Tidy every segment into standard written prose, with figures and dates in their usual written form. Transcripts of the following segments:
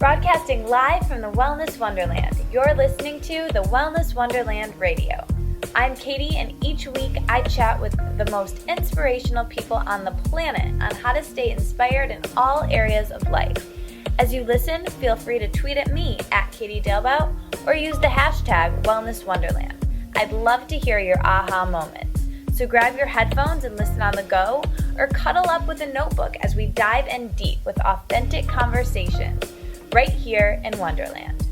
Broadcasting live from the Wellness Wonderland, you're listening to the Wellness Wonderland Radio. I'm Katie, and each week I chat with the most inspirational people on the planet on how to stay inspired in all areas of life. As you listen, feel free to tweet at me at Katie Dalebout or use the hashtag Wellness Wonderland. I'd love to hear your aha moments. So grab your headphones and listen on the go, or cuddle up with a notebook as we dive in deep with authentic conversations right here in Wonderland.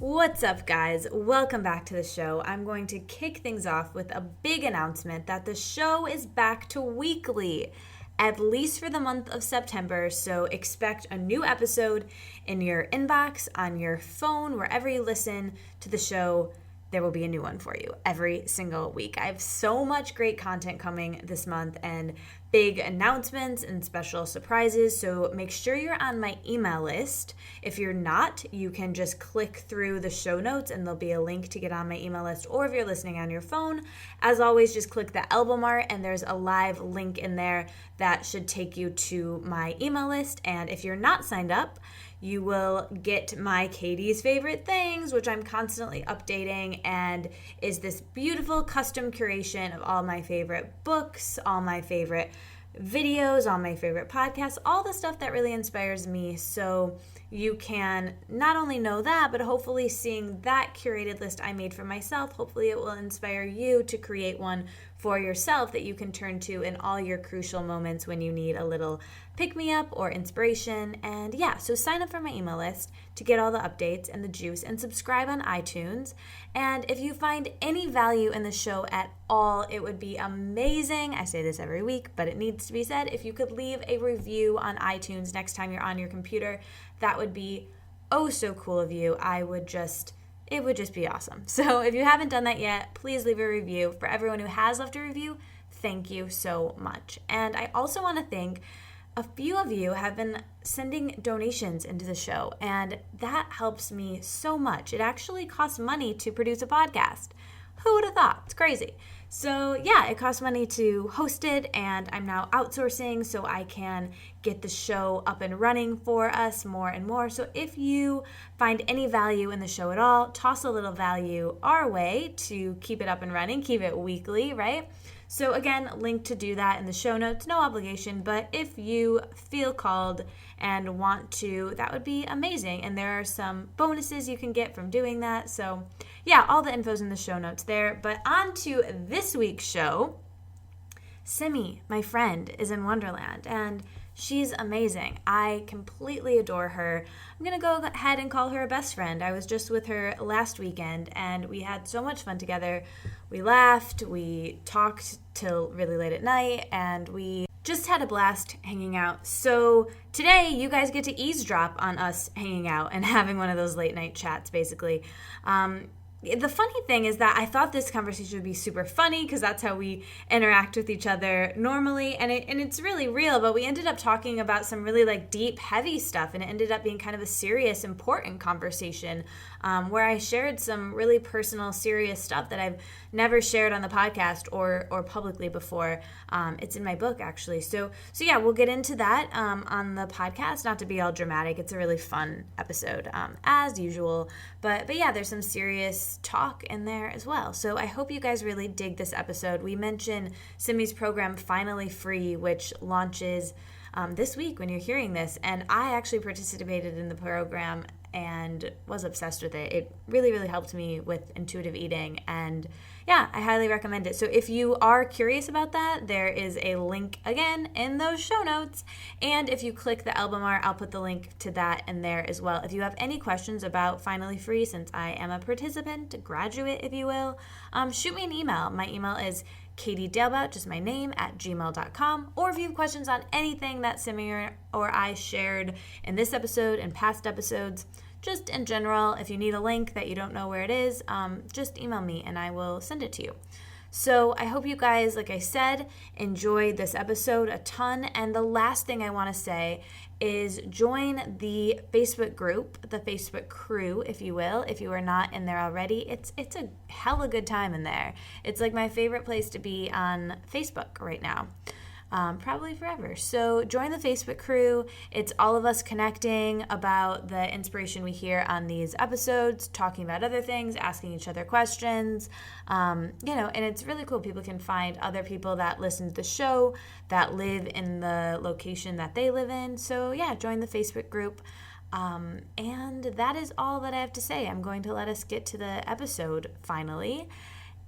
What's up, guys? Welcome back to the show. I'm going to kick things off with a big announcement that the show is back to weekly, at least for the month of September, so expect a new episode in your inbox, on your phone, wherever you listen to the show. There will be a new one for you every single week. I have so much great content coming this month and big announcements and special surprises, so make sure you're on my email list. If you're not, you can just click through the show notes and there'll be a link to get on my email list, or if you're listening on your phone, as always, just click the album art and there's a live link in there that should take you to my email list. And if you're not signed up, you will get my Katie's Favorite Things, which I'm constantly updating, and is this beautiful custom curation of all my favorite books, all my favorite videos, all my favorite podcasts, all the stuff that really inspires me. So you can not only know that, but hopefully seeing that curated list I made for myself, hopefully it will inspire you to create one for yourself that you can turn to in all your crucial moments when you need a little pick-me-up or inspiration. And yeah, so sign up for my email list to get all the updates and the juice, and subscribe on iTunes. And if you find any value in the show at all, it would be amazing. I say this every week, but it needs to be said. If you could leave a review on iTunes next time you're on your computer, that would be oh so cool of you. It would just be awesome. So if you haven't done that yet, please leave a review. For everyone who has left a review, thank you so much. And I also want to thank a few of you have been sending donations into the show, and that helps me so much. It actually costs money to produce a podcast. Who would have thought? It's crazy. So yeah, it costs money to host it, and I'm now outsourcing so I can get the show up and running for us more and more. So if you find any value in the show at all, toss a little value our way to keep it up and running, keep it weekly, right? So again, link to do that in the show notes, no obligation, but if you feel called and want to, that would be amazing. And there are some bonuses you can get from doing that. So yeah, all the info's in the show notes there. But on to this week's show. Simi, my friend, is in Wonderland, and she's amazing. I completely adore her. I'm going to go ahead and call her a best friend. I was just with her last weekend, and we had so much fun together. We laughed, we talked till really late at night, and we just had a blast hanging out. So today, you guys get to eavesdrop on us hanging out and having one of those late night chats, basically. The funny thing is that I thought this conversation would be super funny because that's how we interact with each other normally, and it's really real, but we ended up talking about some really deep, heavy stuff, and it ended up being kind of a serious, important conversation where I shared some really personal, serious stuff that I've never shared on the podcast or publicly before. It's in my book, actually. So yeah, we'll get into that on the podcast, not to be all dramatic. It's a really fun episode, as usual, but yeah, there's some serious talk in there as well. So I hope you guys really dig this episode. We mention Simi's program Finally Free, which launches this week when you're hearing this, and I actually participated in the program and was obsessed with it. It really, really helped me with intuitive eating, and yeah, I highly recommend it. So if you are curious about that, there is a link again in those show notes, and if you click the album art, I'll put the link to that in there as well. If you have any questions about Finally Free, since I am a participant, a graduate if you will, shoot me an email. My email is katiedalebout, just my name, @gmail.com. Or if you have questions on anything that Simi or I shared in this episode and past episodes, just in general, if you need a link that you don't know where it is, just email me and I will send it to you. So I hope you guys, like I said, enjoyed this episode a ton. And the last thing I want to say is join the Facebook group, the Facebook crew, if you will, if you are not in there already. It's a hella good time in there. It's like my favorite place to be on Facebook right now. probably forever. So join the Facebook crew. It's all of us connecting about the inspiration we hear on these episodes, talking about other things, asking each other questions, and it's really cool. People can find other people that listen to the show that live in the location that they live in. So yeah, join the Facebook group. And that is all that I have to say. I'm going to let us get to the episode finally.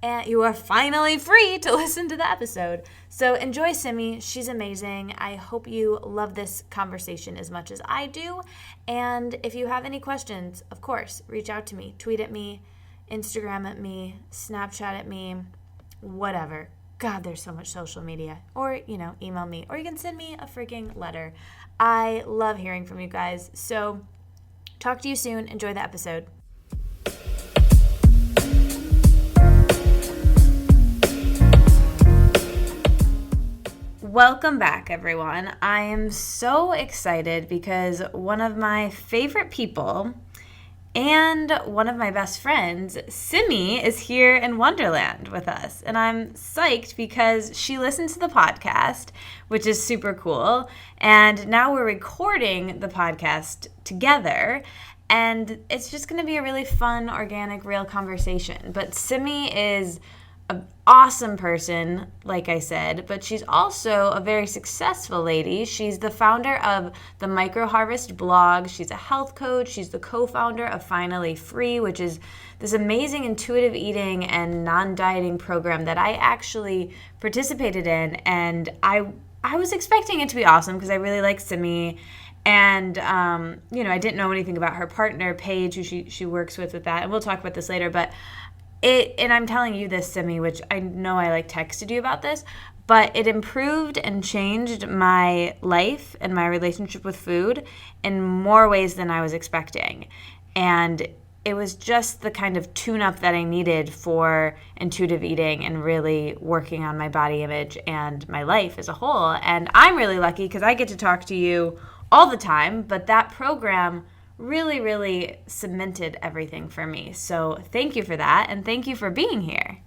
And you are finally free to listen to the episode. So enjoy Simi. She's amazing. I hope you love this conversation as much as I do. And if you have any questions, of course, reach out to me. Tweet at me, Instagram at me, Snapchat at me, whatever. God, there's so much social media. Or, email me. Or you can send me a freaking letter. I love hearing from you guys. So talk to you soon. Enjoy the episode. Welcome back, everyone. I am so excited because one of my favorite people and one of my best friends, Simi, is here in Wonderland with us. And I'm psyched because she listened to the podcast, which is super cool. And now we're recording the podcast together. And it's just going to be a really fun, organic, real conversation. But Simi is an awesome person, like I said, but she's also a very successful lady. She's the founder of the Micro Harvest blog. She's a health coach. She's the co-founder of Finally Free, which is this amazing intuitive eating and non-dieting program that I actually participated in. And I was expecting it to be awesome because I really like Simi. And, I didn't know anything about her partner, Paige, who she works with that. And we'll talk about this later, but and I'm telling you this, Simi, which I know I texted you about this, but it improved and changed my life and my relationship with food in more ways than I was expecting. And it was just the kind of tune-up that I needed for intuitive eating and really working on my body image and my life as a whole. And I'm really lucky because I get to talk to you all the time, but that program really, really cemented everything for me. So thank you for that, and thank you for being here.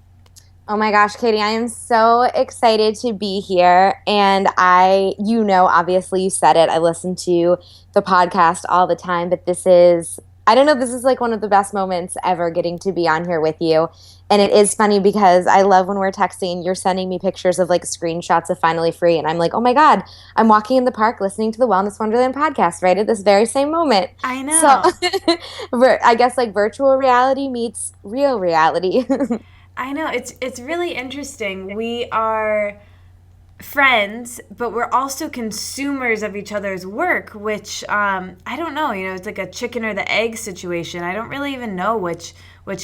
Oh my gosh, Katie, I am so excited to be here. And obviously you said it, I listen to the podcast all the time, but this is one of the best moments ever getting to be on here with you. And it is funny because I love when we're texting, you're sending me pictures of screenshots of Finally Free. And I'm like, oh my God, I'm walking in the park listening to the Wellness Wonderland podcast right at this very same moment. I know. So I guess virtual reality meets real reality. I know. It's really interesting. We are friends, but we're also consumers of each other's work, which I don't know. It's like a chicken or the egg situation. I don't really even know which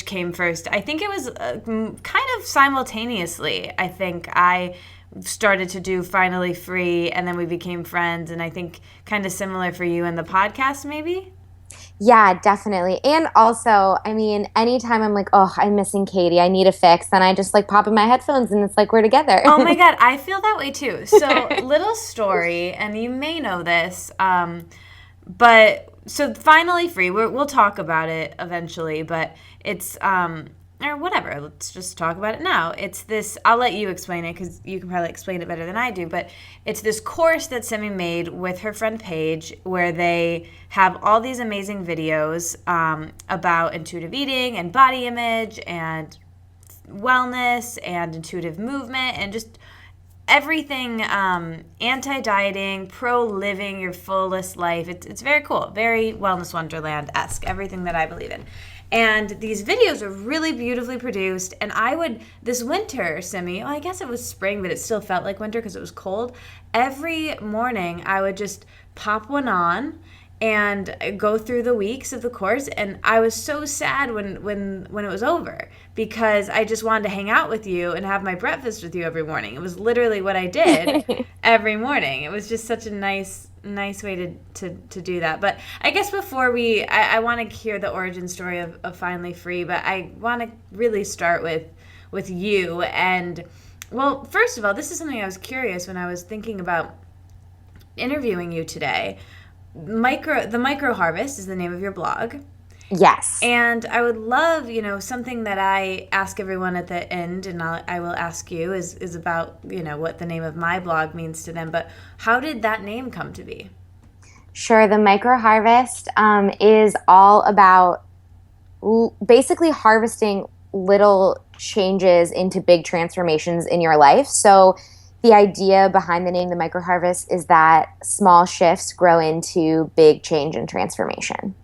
came first. I think it was kind of simultaneously. I think I started to do Finally Free, and then we became friends, and I think kind of similar for you in the podcast, maybe? Yeah, definitely. And also, anytime I'm like, oh, I'm missing Katie, I need a fix, then I just pop in my headphones and it's we're together. Oh my God, I feel that way too. So little story, and you may know this, but so Finally Free, we'll talk about it eventually, but it's, or whatever, let's just talk about it now. It's this, I'll let you explain it because you can probably explain it better than I do, but it's this course that Simi made with her friend Paige where they have all these amazing videos about intuitive eating and body image and wellness and intuitive movement and just everything anti-dieting, pro-living your fullest life. It's very cool, very Wellness Wonderland-esque, everything that I believe in. And these videos are really beautifully produced. And this winter, Simi, I guess it was spring, but it still felt like winter because it was cold. Every morning, I would just pop one on and go through the weeks of the course. And I was so sad when it was over because I just wanted to hang out with you and have my breakfast with you every morning. It was literally what I did every morning. It was just such a nice way to do that. But I guess before I want to hear the origin story of Finally Free, but I want to really start with you. And well, first of all, this is something I was curious when I was thinking about interviewing you today. The Micro Harvest is the name of your blog, Yes. And I would love, something that I ask everyone at the end, and I will ask you, is about, what the name of my blog means to them. But how did that name come to be? Sure. The micro harvest is all about basically harvesting little changes into big transformations in your life. So the idea behind the name the micro harvest is that small shifts grow into big change and transformation.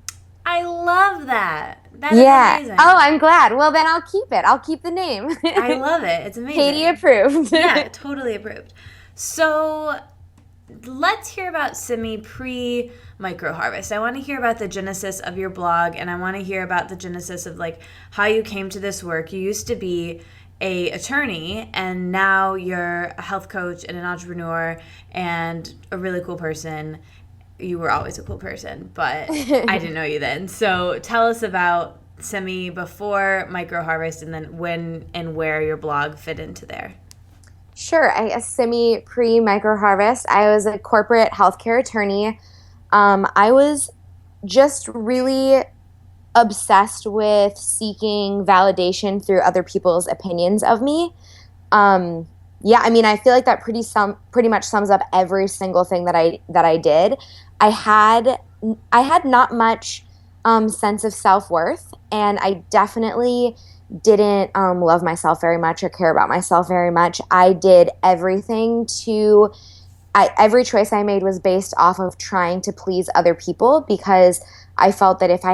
I love that. That is amazing. Oh, I'm glad. Well, then I'll keep it. I'll keep the name. I love it. It's amazing. Katie approved. Yeah, totally approved. So let's hear about Simi pre-micro harvest. I want to hear about the genesis of your blog, and I want to hear about the genesis of like how you came to this work. You used to be a attorney, and now you're a health coach and an entrepreneur and a really cool person. You were always a cool person, but I didn't know you then. So tell us about Simi before micro harvest, and then when and where your blog fit into there. Sure. Simi pre-micro harvest. I was a corporate healthcare attorney. I was just really obsessed with seeking validation through other people's opinions of me. I feel like that pretty much sums up every single thing that I did. I had not much sense of self-worth, and I definitely didn't love myself very much or care about myself very much. I did everything every choice I made was based off of trying to please other people, because I felt that if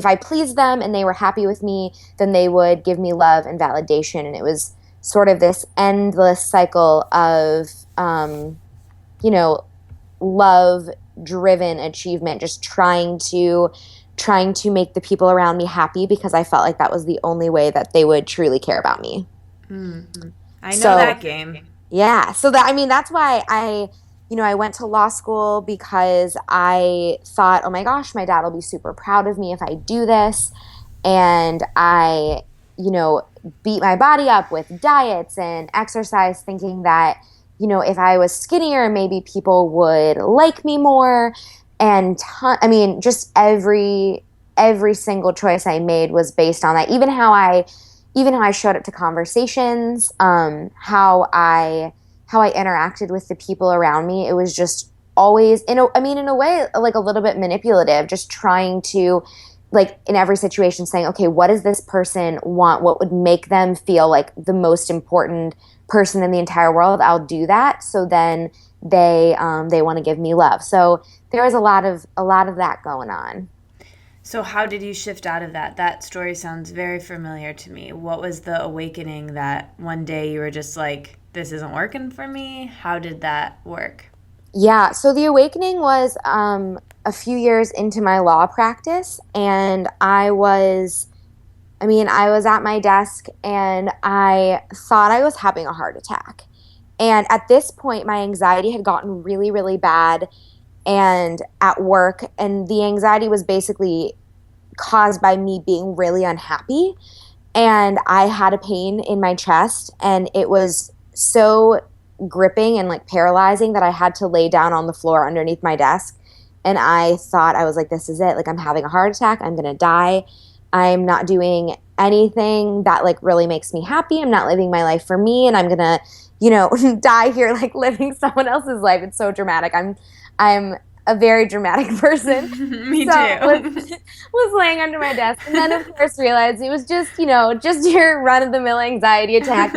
I pleased them and they were happy with me, then they would give me love and validation. And it was sort of this endless cycle of, love-driven achievement, just trying to make the people around me happy, because I felt like that was the only way that they would truly care about me. Mm-hmm. I know that game. Yeah. So that's why I went to law school, because I thought, oh my gosh, my dad will be super proud of me if I do this. And I, beat my body up with diets and exercise, thinking that, if I was skinnier, maybe people would like me more. And just every single choice I made was based on that. Even how I showed up to conversations, how I interacted with the people around me. It was just always in a way, like a little bit manipulative, just trying to, like, in every situation saying, okay, what does this person want? What would make them feel like the most important person in the entire world? I'll do that. So then they want to give me love. So there was a lot of that going on. So how did you shift out of that? That story sounds very familiar to me. What was the awakening that one day you were just like, this isn't working for me? How did that work? Yeah, so the awakening was a few years into my law practice, and I was at my desk and I thought I was having a heart attack. And at this point, my anxiety had gotten really, really bad and at work, and the anxiety was basically caused by me being really unhappy. And I had a pain in my chest, and it was so gripping and like paralyzing that I had to lay down on the floor underneath my desk. And I thought, I was like, this is it. Like, I'm having a heart attack. I'm going to die. I'm not doing anything that like really makes me happy. I'm not living my life for me. And I'm going to, die here, like living someone else's life. It's so dramatic. I'm a very dramatic person. Me too. Was laying under my desk, and then of course realized it was just your run-of-the-mill anxiety attack.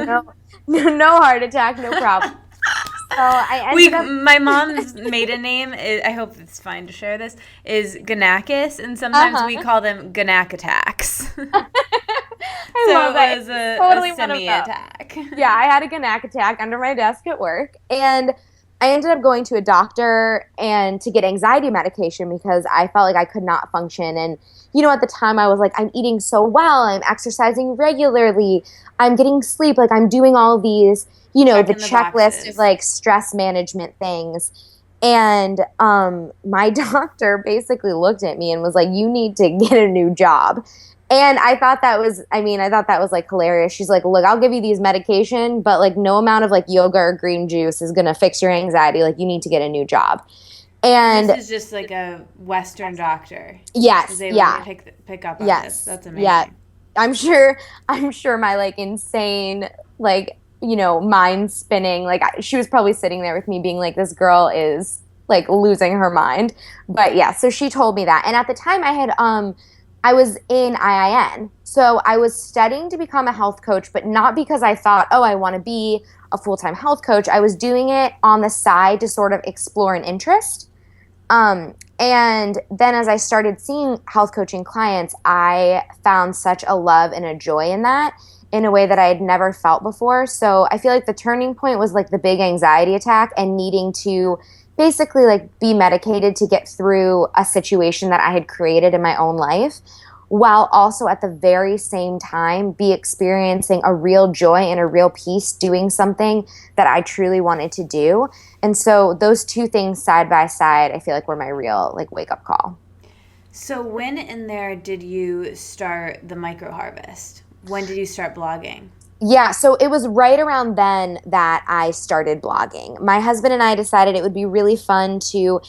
No heart attack, no problem. So I ended up. My mom's maiden name is, I hope it's fine to share this, is Ganakis, and sometimes we call them Ganak attacks. I love that. It was a Simi attack. Yeah, I had a Ganak attack under my desk at work, and I ended up going to a doctor and to get anxiety medication because I felt like I could not function. And, at the time I was like, I'm eating so well. I'm exercising regularly. I'm getting sleep. Like, I'm doing all these, the checklist of like stress management things. And my doctor basically looked at me and was like, you need to get a new job. And I thought that was like hilarious. She's like, look, I'll give you these medication, but like no amount of like yoga or green juice is going to fix your anxiety. Like, you need to get a new job. And this is just like a Western doctor. yes, Was able yeah. to pick up on this. Yes. That's amazing. Yeah. I'm sure my like insane like, mind spinning, like she was probably sitting there with me being like, this girl is like losing her mind. But yeah, so she told me that. And at the time I was in IIN. So I was studying to become a health coach, but not because I thought, oh, I want to be a full-time health coach. I was doing it on the side to sort of explore an interest. And then as I started seeing health coaching clients, I found such a love and a joy in that in a way that I had never felt before. So I feel like the turning point was like the big anxiety attack and needing to basically like be medicated to get through a situation that I had created in my own life, while also at the very same time be experiencing a real joy and a real peace doing something that I truly wanted to do. And so those two things side by side, I feel like were my real like wake up call. So when in there did you start the micro harvest? When did you start blogging? Yeah, so it was right around then that I started blogging. My husband and I decided it would be really fun to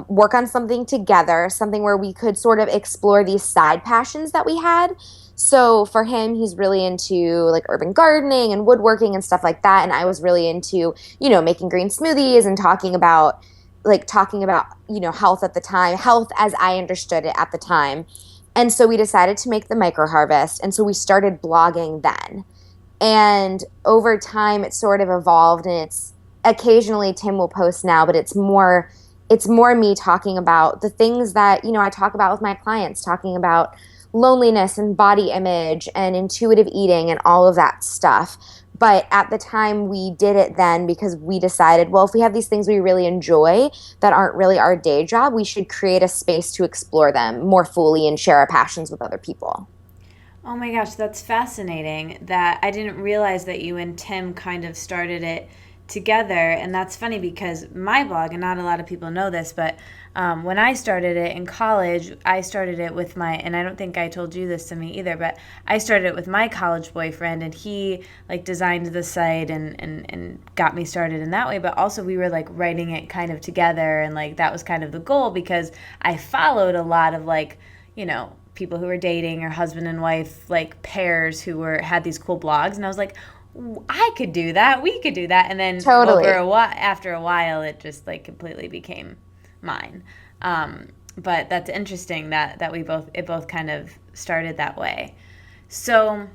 work on something together, something where we could sort of explore these side passions that we had. So for him, he's really into like urban gardening and woodworking and stuff like that. And I was really into, making green smoothies and talking about, health at the time, health as I understood it at the time. And so we decided to make the micro harvest. And so we started blogging then. And over time, it sort of evolved, and it's occasionally Tim will post now, but it's more me talking about the things that, I talk about with my clients, talking about loneliness and body image and intuitive eating and all of that stuff. But at the time we did it then because we decided, well, if we have these things we really enjoy that aren't really our day job, we should create a space to explore them more fully and share our passions with other people. Oh my gosh, that's fascinating. That I didn't realize that you and Tim kind of started it together. And that's funny because my blog, and not a lot of people know this, but when I started it in college, I started it with and I don't think I told you this to me either, but I started it with my college boyfriend, and he like designed the site and got me started in that way. But also we were like writing it kind of together, and like that was kind of the goal because I followed a lot of like, people who were dating or husband and wife, like pairs who had these cool blogs. And I was like, I could do that. We could do that. And then totally. After a while, it just like completely became mine. But that's interesting that it both kind of started that way. So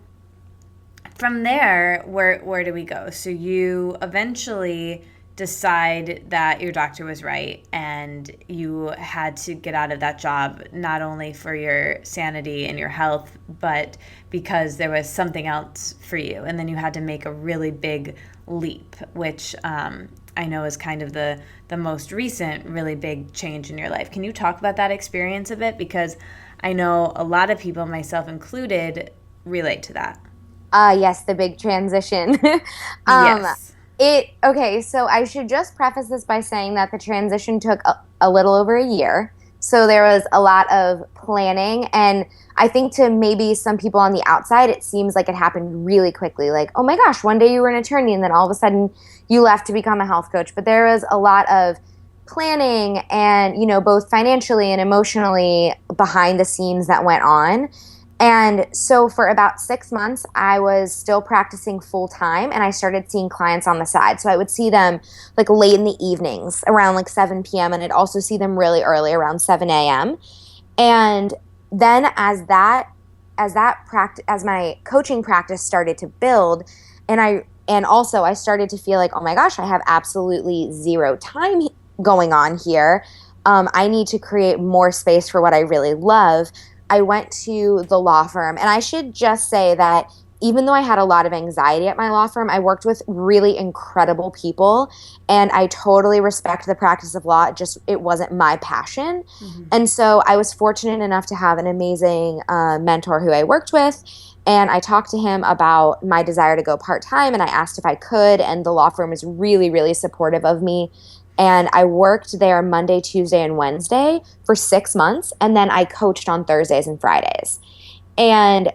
from there, where do we go? So you eventually decide that your doctor was right and you had to get out of that job, not only for your sanity and your health, but because there was something else for you. And then you had to make a really big leap, which I know is kind of the most recent really big change in your life. Can you talk about that experience a bit? Because I know a lot of people, myself included, relate to that. Yes, the big transition. Yes. So I should just preface this by saying that the transition took a little over a year. So there was a lot of planning, and I think to maybe some people on the outside, it seems like it happened really quickly. Like, oh my gosh, one day you were an attorney and then all of a sudden you left to become a health coach. But there was a lot of planning and, both financially and emotionally behind the scenes that went on. And so for about 6 months, I was still practicing full time, and I started seeing clients on the side. So I would see them like late in the evenings around like 7 p.m. and I'd also see them really early around 7 a.m. And then as my coaching practice started to build, and also I started to feel like, oh my gosh, I have absolutely zero time going on here. I need to create more space for what I really love. I went to the law firm, and I should just say that even though I had a lot of anxiety at my law firm, I worked with really incredible people, and I totally respect the practice of law. It wasn't my passion. Mm-hmm. And so I was fortunate enough to have an amazing mentor who I worked with, and I talked to him about my desire to go part-time, and I asked if I could, and the law firm was really, really supportive of me. And I worked there Monday, Tuesday, and Wednesday for 6 months. And then I coached on Thursdays and Fridays. And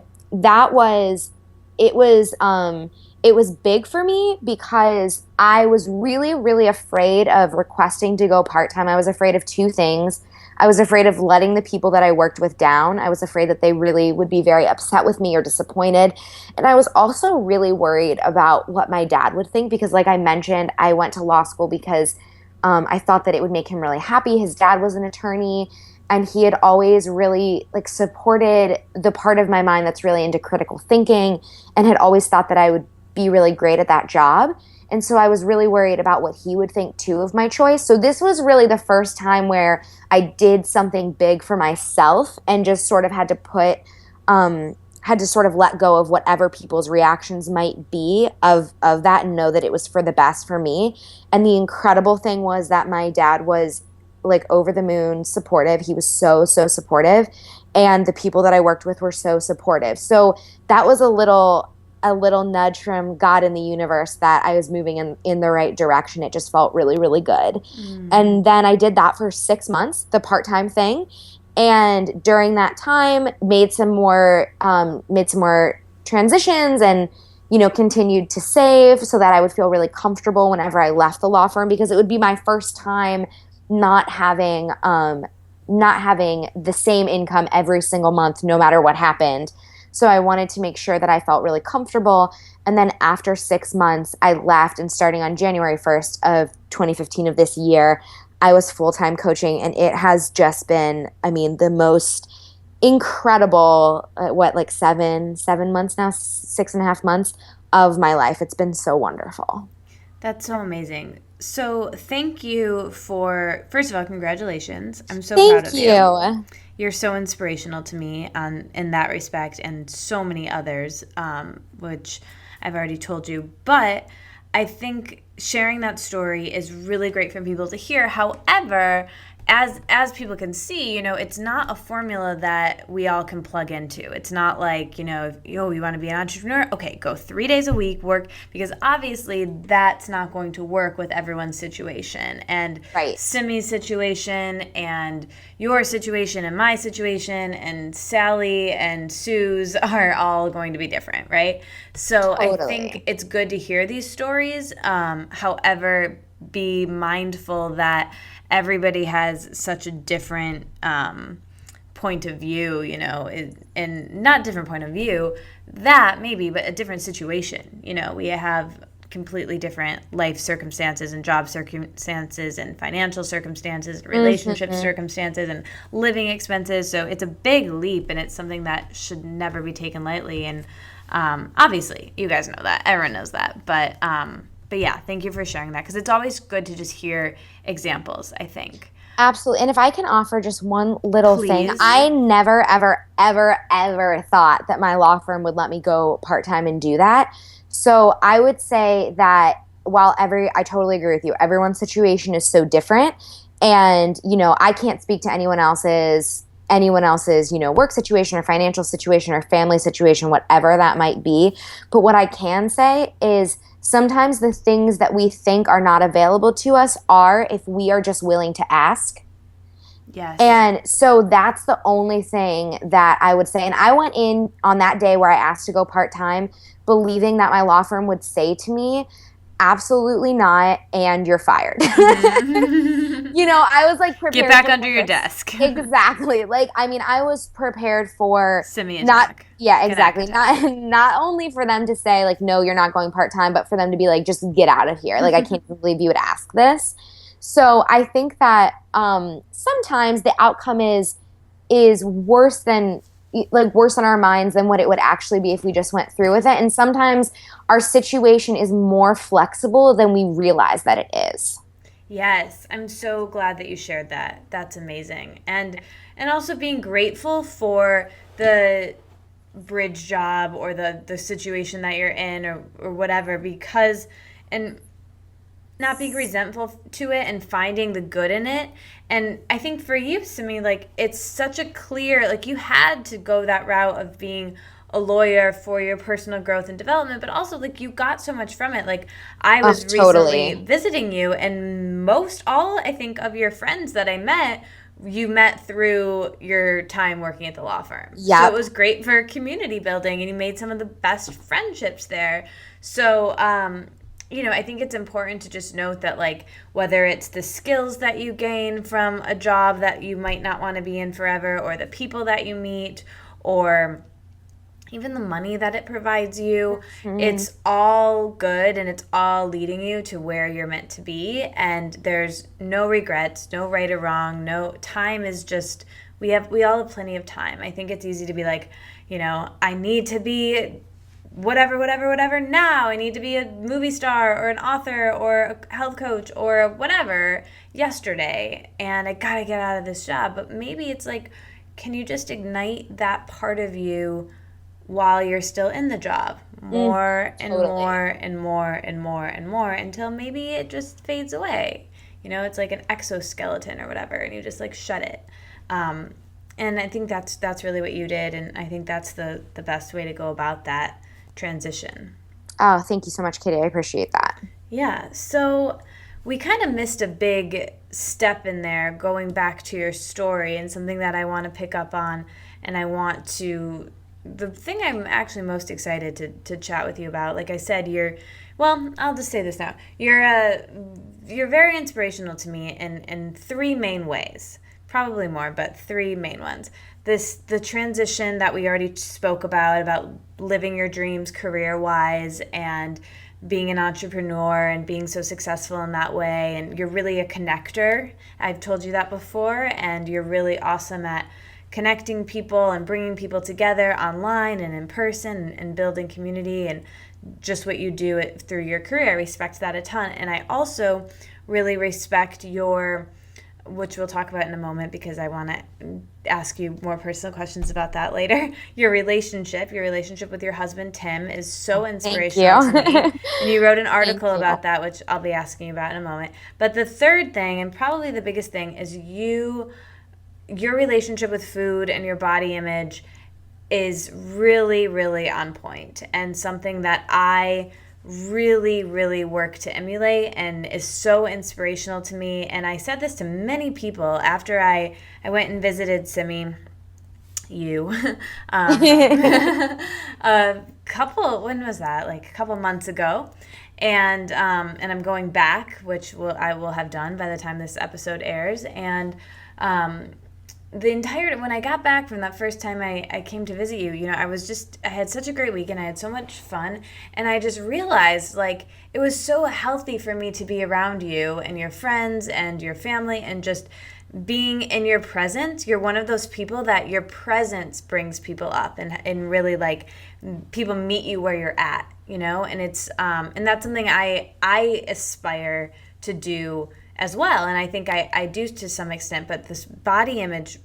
it it was big for me because I was really, really afraid of requesting to go part-time. I was afraid of two things. I was afraid of letting the people that I worked with down. I was afraid that they really would be very upset with me or disappointed. And I was also really worried about what my dad would think because, like I mentioned, I went to law school because I thought that it would make him really happy. His dad was an attorney, and he had always really like supported the part of my mind that's really into critical thinking and had always thought that I would be really great at that job. And so I was really worried about what he would think too of my choice. So this was really the first time where I did something big for myself and just sort of had to sort of let go of whatever people's reactions might be of that and know that it was for the best for me. And the incredible thing was that my dad was like over the moon supportive. He was so supportive, and the people that I worked with were so supportive. So that was a little nudge from God in the universe that I was moving in the right direction. It just felt really, really good. And then I did that for 6 months, the part-time thing. And during that time, made some more transitions and, continued to save so that I would feel really comfortable whenever I left the law firm, because it would be my first time not having the same income every single month, no matter what happened. So I wanted to make sure that I felt really comfortable. And then after 6 months, I left, and starting on January 1st of 2015 of this year, I was full-time coaching, and it has just been, the most incredible, 7 months now, 6.5 months of my life. It's been so wonderful. That's so amazing. So thank you first of all, congratulations. I'm so proud of you. Thank you. You're so inspirational to me in that respect, and so many others, which I've already told you. But I think sharing that story is really great for people to hear. However, as people can see, it's not a formula that we all can plug into. It's not like, if you want to be an entrepreneur, okay, go 3 days a week, work, because obviously that's not going to work with everyone's situation. And right. Simi's situation and your situation and my situation and Sally and Sue's are all going to be different, right? So totally. I think it's good to hear these stories. However, be mindful that everybody has such a different point of view, and not different point of view, that maybe, but a different situation. We have completely different life circumstances and job circumstances and financial circumstances, and relationship circumstances and living expenses. So it's a big leap, and it's something that should never be taken lightly. And obviously, you guys know that. Everyone knows that. But yeah, thank you for sharing that, because it's always good to just hear examples, I think. Absolutely. And if I can offer just one little Please. thing, I never, ever, ever, ever thought that my law firm would let me go part-time and do that. So I would say that while I totally agree with you, everyone's situation is so different. And, I can't speak to anyone else's, work situation or financial situation or family situation, whatever that might be. But what I can say is sometimes the things that we think are not available to us are, if we are just willing to ask. Yes. And so that's the only thing that I would say. And I went in on that day where I asked to go part-time, believing that my law firm would say to me, absolutely not, and you're fired. I was like prepared. Get back under your desk. Exactly. I was prepared for Simi attack. Yeah, exactly. Not only for them to say like, no, you're not going part-time, but for them to be like, just get out of here. Like, I can't believe you would ask this. So I think that sometimes the outcome is worse than our minds than what it would actually be if we just went through with it. And sometimes our situation is more flexible than we realize that it is. Yes, I'm so glad that you shared that. That's amazing. And also being grateful for the bridge job or the situation that you're in or whatever, because, and not being resentful to it and finding the good in it. And I think for you, Simi, it's such a clear, you had to go that route of being a lawyer for your personal growth and development, but also you got so much from it. I was recently visiting you, and all I think of your friends that I met you met through your time working at the law firm. Yep. So it was great for community building, and you made some of the best friendships there. So, I think it's important to just note that, like, whether it's the skills that you gain from a job that you might not want to be in forever, or the people that you meet, or even the money that it provides you, it's all good, and it's all leading you to where you're meant to be. And there's no regrets, no right or wrong. No, time is just, we all have plenty of time. I think it's easy to be like, I need to be whatever now. I need to be a movie star or an author or a health coach or whatever yesterday, and I gotta get out of this job. But maybe it's like, can you just ignite that part of you while you're still in the job, more and totally. more and more and more and more, until maybe it just fades away. It's like an exoskeleton or whatever, and you just like shut it. And I think that's really what you did, and I think that's the best way to go about that transition. Oh, thank you so much, Katie. I appreciate that. Yeah, so we kind of missed a big step in there, going back to your story, and something that I want to pick up on, and the thing I'm actually most excited to chat with you about, like I said, I'll just say this now. You're very inspirational to me in three main ways. Probably more, but three main ones. The transition that we already spoke about living your dreams career-wise and being an entrepreneur and being so successful in that way. And you're really a connector. I've told you that before, and you're really awesome at connecting people and bringing people together online and in person and building community, and just what you do through your career. I respect that a ton. And I also really respect which we'll talk about in a moment, because I want to ask you more personal questions about that later. Your relationship with your husband, Tim, is so inspirational to me. And you wrote an article about that, which I'll be asking you about in a moment. But the third thing, and probably the biggest thing, is your relationship with food and your body image is really, really on point, and something that I really, really work to emulate, and is so inspirational to me. And I said this to many people after I went and visited Simi, when was that? Like a couple months ago. And I'm going back, which I will have done by the time this episode airs. And when I got back from that first time I came to visit you, I had such a great weekend. I had so much fun, and I just realized, like, it was so healthy for me to be around you and your friends and your family, and just being in your presence. You're one of those people that your presence brings people up, and really, like, people meet you where you're at, and it's and that's something I aspire to do as well. And I think I do to some extent, but this body image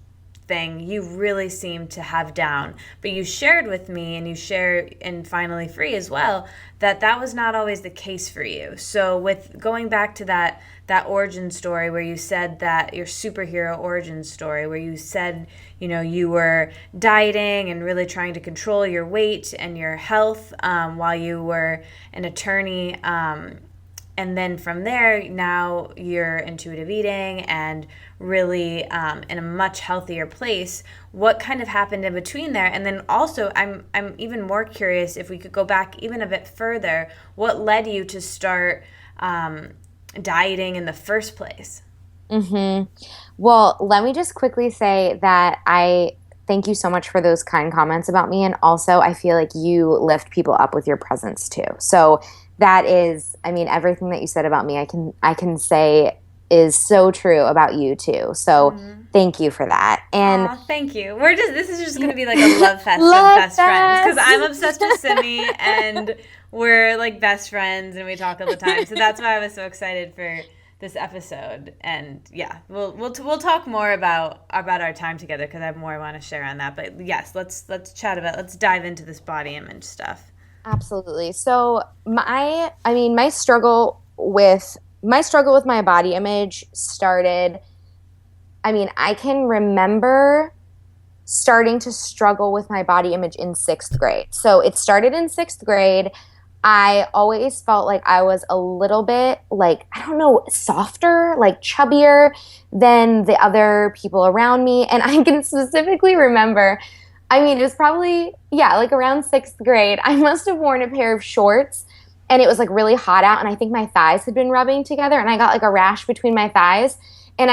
thing you really seem to have down. But you shared with me, and you share in Finally Free as well, that was not always the case for you. So with going back to that origin story where you said that your superhero origin story, where you said, you were dieting and really trying to control your weight and your health while you were an attorney, and then from there, now you're intuitive eating and really in a much healthier place. What kind of happened in between there? And then also, I'm even more curious, if we could go back even a bit further, what led you to start dieting in the first place? Well, let me just quickly say that I thank you so much for those kind comments about me. And also, I feel like you lift people up with your presence too. So that is, everything that you said about me, I can say is so true about you too. So thank you for that. And thank you. This is just going to be like a love fest of best friends, because I'm obsessed with Simi, and we're like best friends, and we talk all the time. So that's why I was so excited for this episode. And yeah, we'll talk more about our time together, because I have more I want to share on that. But yes, let's dive into this body image stuff. Absolutely. So my struggle with my body image started, I can remember starting to struggle with my body image in 6th grade. So it started in 6th grade. I always felt like I was a little bit like, I don't know, softer, like chubbier than the other people around me. And I can specifically remember, I mean, it was probably, yeah, like around sixth grade. I must have worn a pair of shorts and it was like really hot out. And I think my thighs had been rubbing together and I got like a rash between my thighs. And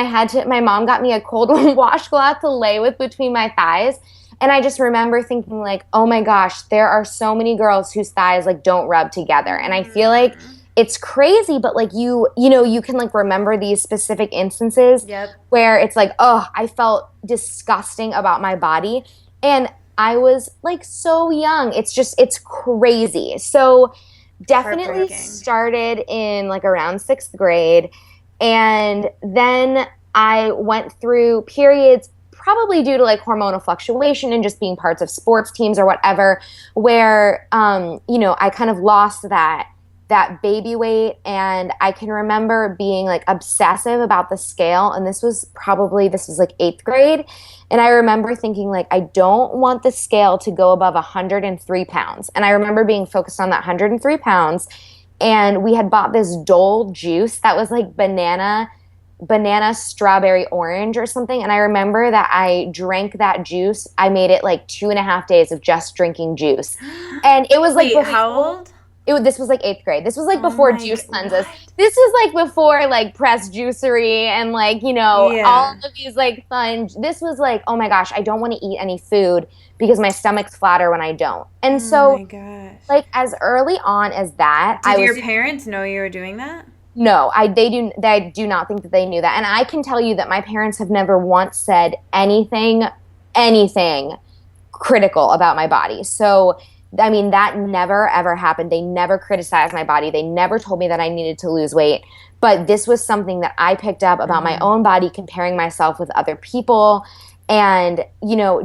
my mom got me a cold washcloth to lay with between my thighs. And I just remember thinking like, oh my gosh, there are so many girls whose thighs like don't rub together. And I feel like it's crazy, but like you can like remember these specific instances where it's like, oh, I felt disgusting about my body. And I was like so young. It's crazy. So definitely started in like around sixth grade. And then I went through periods probably due to like hormonal fluctuation and just being parts of sports teams or whatever, where, I kind of lost that baby weight. And I can remember being like obsessive about the scale. And this was like eighth grade. And I remember thinking like, I don't want the scale to go above 103 pounds. And I remember being focused on that 103 pounds. And we had bought this Dole juice that was like banana, strawberry, orange or something. And I remember that I drank that juice. I made it like 2.5 days of just drinking juice. And it was like, wait, how old? This was like eighth grade. This was like before juice cleanses. This was like before like press juicery and like, all of these like fun. This was like, oh my gosh, I don't want to eat any food because my stomach's flatter when I don't. And so, my gosh. like as early on as that, Did your parents know you were doing that? No, they do not think that they knew that. And I can tell you that my parents have never once said anything critical about my body. So, I mean, that never, ever happened. They never criticized my body. They never told me that I needed to lose weight. But this was something that I picked up about my own body, comparing myself with other people. And,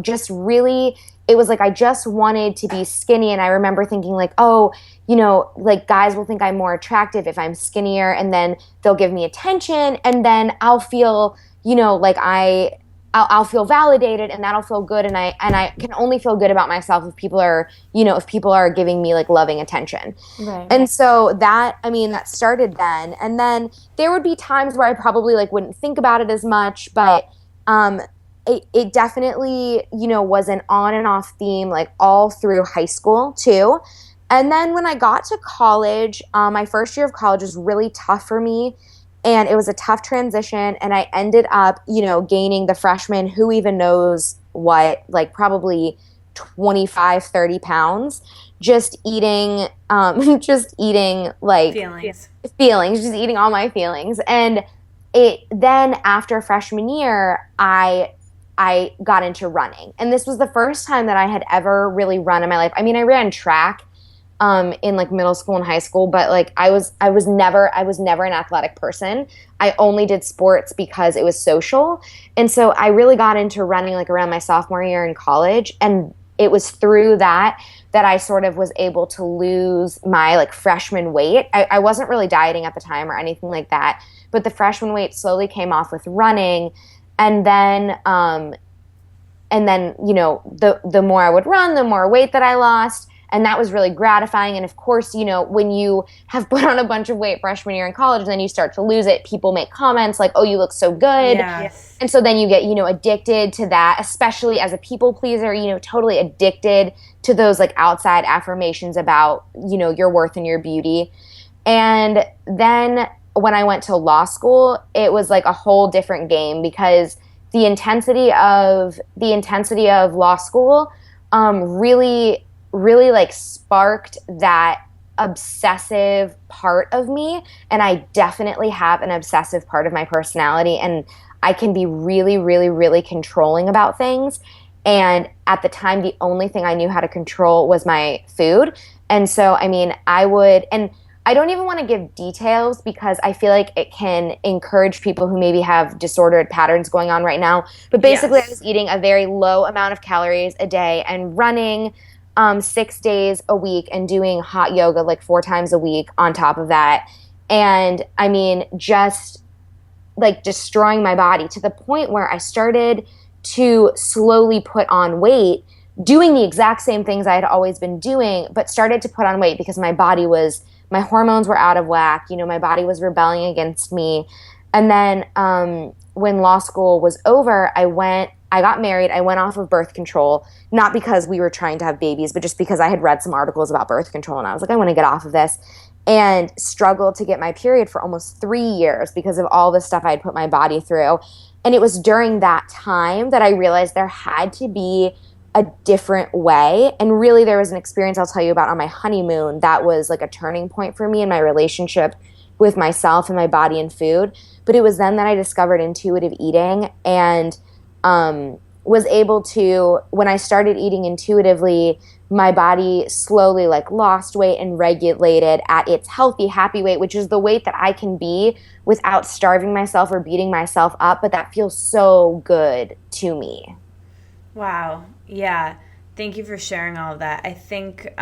just really, it was like I just wanted to be skinny. And I remember thinking like, oh, like guys will think I'm more attractive if I'm skinnier, and then they'll give me attention, and then I'll feel, like I'll feel validated, and that'll feel good. And I can only feel good about myself if people are giving me like loving attention. Right. And so that started then. And then there would be times where I probably like wouldn't think about it as much, but it definitely, was an on and off theme like all through high school too. And then when I got to college, my first year of college was really tough for me. And it was a tough transition. And I ended up, gaining the freshman, who even knows what, like probably 25, 30 pounds, just eating like just eating all my feelings. And then after freshman year, I got into running. And this was the first time that I had ever really run in my life. I mean, I ran track in like middle school and high school, but like I was never an athletic person. I only did sports because it was social. And so I really got into running like around my sophomore year in college. And it was through that I sort of was able to lose my like freshman weight. I wasn't really dieting at the time or anything like that, but the freshman weight slowly came off with running. And then, the more I would run, the more weight that I lost. And that was really gratifying. And of course, when you have put on a bunch of weight freshman year in college and then you start to lose it, people make comments like, oh, you look so good. Yes. And so then you get, addicted to that, especially as a people pleaser, totally addicted to those like outside affirmations about, your worth and your beauty. And then when I went to law school, it was like a whole different game, because the intensity of law school really like sparked that obsessive part of me. And I definitely have an obsessive part of my personality, and I can be really, really, really controlling about things. And at the time, the only thing I knew how to control was my food. And so, I don't even want to give details because I feel like it can encourage people who maybe have disordered patterns going on right now. But basically, yes. I was eating a very low amount of calories a day and running 6 days a week and doing hot yoga like 4 times a week on top of that. And just like destroying my body to the point where I started to slowly put on weight doing the exact same things I had always been doing, but started to put on weight because my hormones were out of whack. My body was rebelling against me. And then when law school was over, I got married. I went off of birth control, not because we were trying to have babies, but just because I had read some articles about birth control. And I was like, I want to get off of this, and struggled to get my period for almost 3 years because of all the stuff I had put my body through. And it was during that time that I realized there had to be a different way. And really, there was an experience I'll tell you about on my honeymoon that was like a turning point for me in my relationship with myself and my body and food. But it was then that I discovered intuitive eating, and was able to, when I started eating intuitively, my body slowly like lost weight and regulated at its healthy, happy weight, which is the weight that I can be without starving myself or beating myself up. But that feels so good to me. Wow. Yeah. Thank you for sharing all of that. I think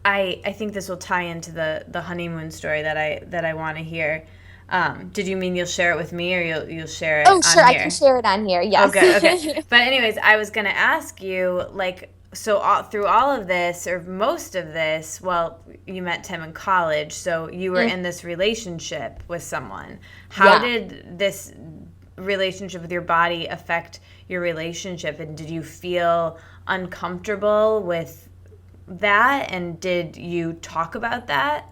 I think this will tie into the honeymoon story that I want to hear. Did you mean you'll share it with me, or you'll share it on here? Oh, sure, I can share it on here. Yes. Okay. But anyways, I was going to ask you, like, so through all of this, or most of this, well, you met Tim in college, so you were in this relationship with someone. How did this relationship with your body affect your relationship, and did you feel uncomfortable with that, and did you talk about that?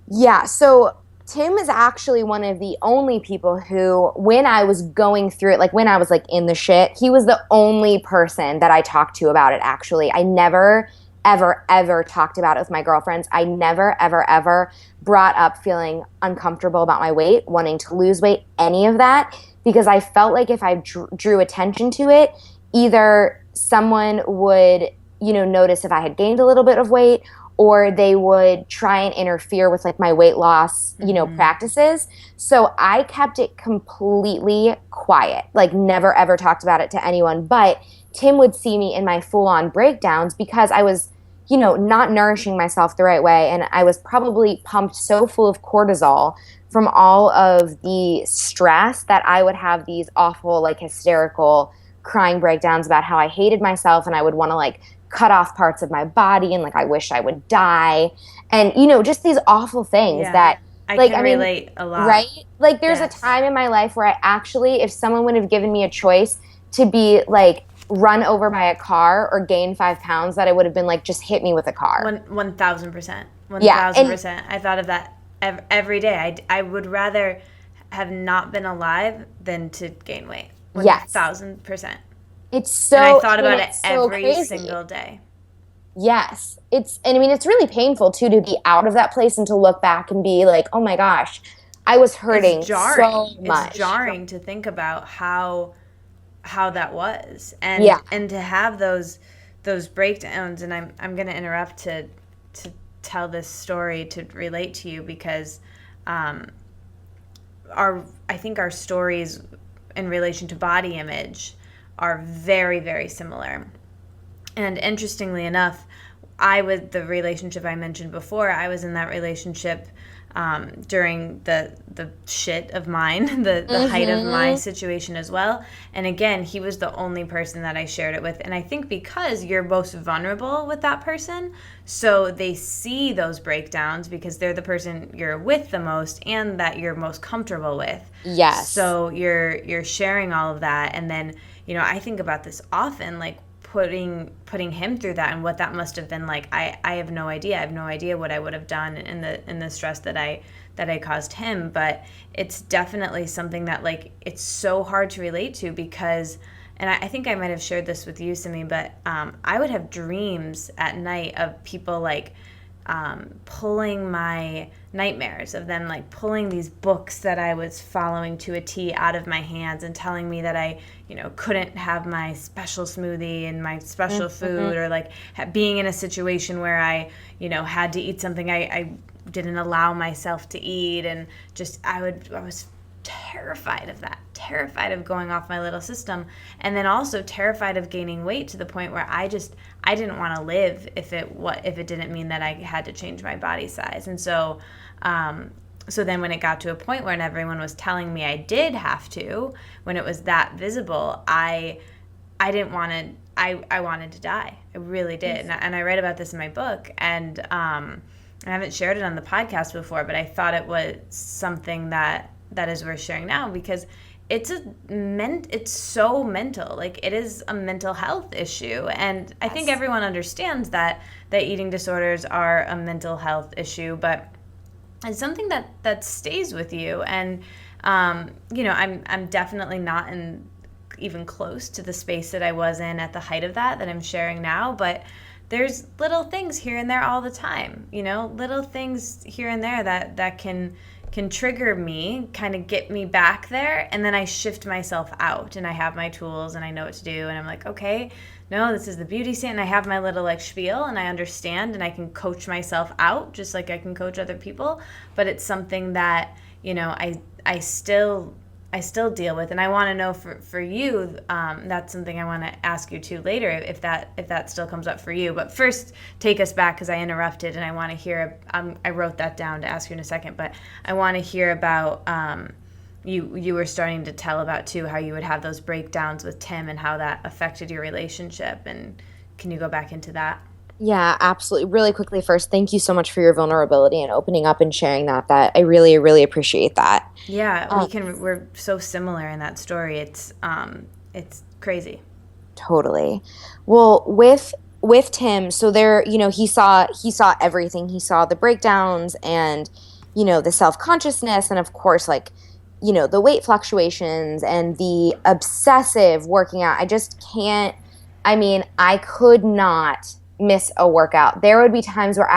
Yeah, so Tim is actually one of the only people who, when I was going through it, like when I was like in the shit, he was the only person that I talked to about it, actually. I never, ever, ever talked about it with my girlfriends. I never, ever, ever brought up feeling uncomfortable about my weight, wanting to lose weight, any of that, because I felt like if I drew attention to it, either someone would, notice if I had gained a little bit of weight, or they would try and interfere with like my weight loss, practices. So I kept it completely quiet, like never ever talked about it to anyone. But Tim would see me in my full-on breakdowns because I was, not nourishing myself the right way. And I was probably pumped so full of cortisol from all of the stress that I would have these awful, like hysterical crying breakdowns about how I hated myself, and I would want to like cut off parts of my body, and like I wish I would die, and just these awful things that I can relate a lot, right? Like there's a time in my life where I actually, if someone would have given me a choice to be like run over by a car or gain 5 pounds, that I would have been like, just hit me with a car. 1,000%. 1,000%. I thought of that every day. I would rather have not been alive than to gain weight. 1,000%. It's so, and I thought about it every crazy. single day. Yes. It's really painful too, to be out of that place and to look back and be like, oh my gosh, I was hurting so much. It's jarring to think about how that was, and and to have those breakdowns. And I'm going to interrupt to tell this story to relate to you, because I think our stories in relation to body image are very, very similar. And interestingly enough, the relationship I mentioned before, I was in that relationship during the shit of mine, the height of my situation as well. And again, he was the only person that I shared it with. And I think because you're most vulnerable with that person, so they see those breakdowns because they're the person you're with the most and that you're most comfortable with. Yes. So you're sharing all of that. And then, I think about this often, like putting him through that and what that must have been like. I have no idea. I have no idea what I would have done in the stress that I caused him. But it's definitely something that, like, it's so hard to relate to, because, and I think I might have shared this with you, Simi, but I would have dreams at night of people like pulling my nightmares, of them like pulling these books that I was following to a T out of my hands and telling me that I couldn't have my special smoothie and my special food, or like being in a situation where I had to eat something I didn't allow myself to eat, and just I was terrified of that, terrified of going off my little system, and then also terrified of gaining weight to the point where I didn't want to live if it didn't mean that I had to change my body size. And so then when it got to a point where everyone was telling me I did have to, when it was that visible, I I didn't want to, I wanted to die. I really did. And I write about this in my book, and I haven't shared it on the podcast before, but I thought it was something that is worth sharing now, because it's so mental. Like, it is a mental health issue. And I think everyone understands that eating disorders are a mental health issue, but it's something that stays with you. And, I'm definitely not in even close to the space that I was in at the height of that I'm sharing now, but there's little things here and there all the time, little things here and there that can trigger me, kind of get me back there, and then I shift myself out, and I have my tools, and I know what to do, and I'm like, okay, no, this is the beauty stand, and I have my little like spiel, and I understand, and I can coach myself out just like I can coach other people, but it's something that, I still deal with. And I want to know for you, that's something I want to ask you too later, if that still comes up for you. But first, take us back, because I interrupted, and I want to hear, I wrote that down to ask you in a second, but I want to hear about, you were starting to tell about too, how you would have those breakdowns with Tim and how that affected your relationship. And can you go back into that? Yeah, absolutely. Really quickly first, thank you so much for your vulnerability and opening up and sharing that. That I really, really appreciate that. Yeah, we're so similar in that story. It's crazy. Totally. Well, with Tim, so there, he saw everything. He saw the breakdowns and, the self-consciousness, and of course, like, the weight fluctuations and the obsessive working out. I just can't, I could not miss a workout. There were times where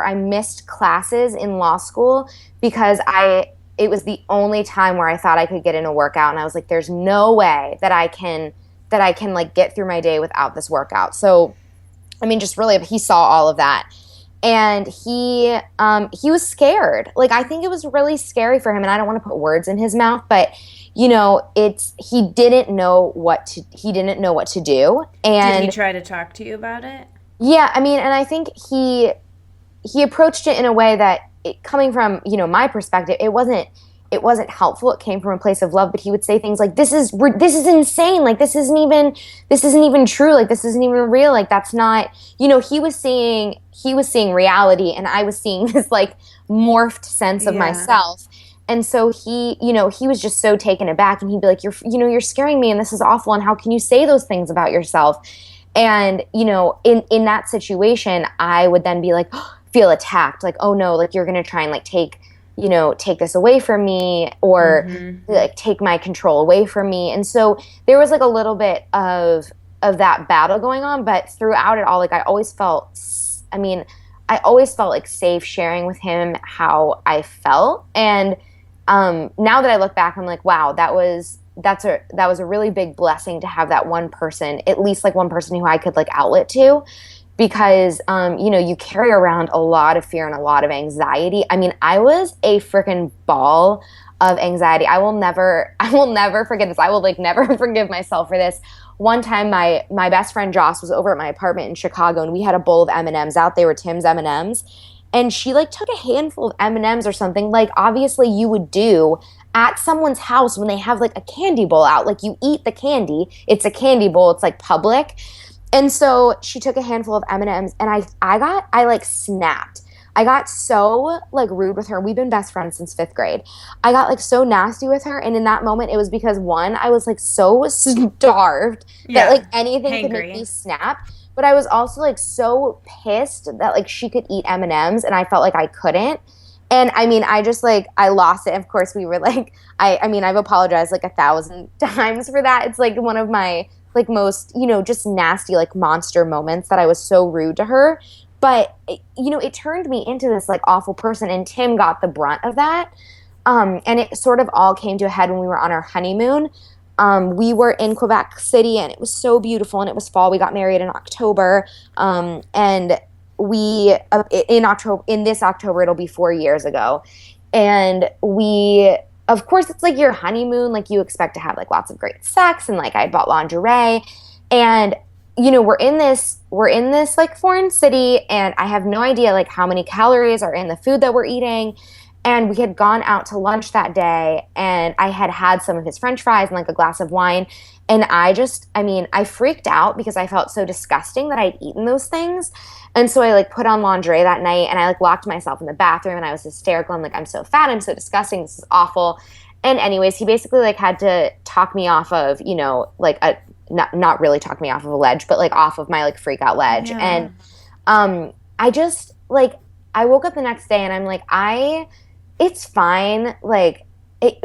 I missed classes in law school because it was the only time where I thought I could get in a workout, and I was like, there's no way that I can like get through my day without this workout. So just really, he saw all of that, and he was scared. Like, I think it was really scary for him, and I don't want to put words in his mouth, but he didn't know what to do. And did he try to talk to you about it? Yeah, and I think he approached it in a way that, coming from, my perspective, it wasn't helpful. It came from a place of love, but he would say things like, this is insane. Like, this isn't even true. Like, this isn't even real. Like, that's not, he was seeing reality, and I was seeing this like morphed sense of myself. And so he was just so taken aback, and he'd be like, you're scaring me, and this is awful, and how can you say those things about yourself? And, in that situation, I would then be like, feel attacked, like, oh no, like, you're going to try and like take this away from me, or like take my control away from me. And so there was like a little bit of that battle going on, but throughout it all, like, I always felt like safe sharing with him how I felt. And now that I look back, I'm like, wow, that was a really big blessing to have that one person, at least like one person who I could like outlet to, because you carry around a lot of fear and a lot of anxiety. I was a freaking ball of anxiety. I will never forget this. I will like never forgive myself for this. One time my best friend Joss was over at my apartment in Chicago, and we had a bowl of M&Ms out. They were Tim's M&Ms. And she like took a handful of M&Ms or something, like obviously you would do at someone's house when they have like a candy bowl out. Like, you eat the candy. It's a candy bowl. It's like public. And so she took a handful of M&Ms, and I like snapped. I got so like rude with her. We've been best friends since 5th grade. I got like so nasty with her. And in that moment, it was because, one, I was like so starved that like anything could make me snap. But I was also like so pissed that like she could eat M&Ms, and I felt like I couldn't. And I just like, I lost it. Of course, we were like, I've apologized like 1,000 times for that. It's like one of my like most, just nasty like monster moments that I was so rude to her. But, it turned me into this like awful person, and Tim got the brunt of that. And it sort of all came to a head when we were on our honeymoon. We were in Quebec City, and it was so beautiful, and it was fall. We got married in October, and we in this October it'll be 4 years ago, and we, of course, it's like your honeymoon, like you expect to have like lots of great sex, and like I bought lingerie, and we're in this like foreign city, and I have no idea like how many calories are in the food that we're eating. And we had gone out to lunch that day, and I had had some of his French fries and like a glass of wine. And I freaked out because I felt so disgusting that I'd eaten those things. And so I like put on lingerie that night, and I like locked myself in the bathroom, and I was hysterical. I'm like, I'm so fat. I'm so disgusting. This is awful. And anyways, he basically like had to talk me off of, like not really talk me off of a ledge, but like off of my like freak out ledge. Yeah. And I just like, I woke up the next day and I'm like, it's fine. Like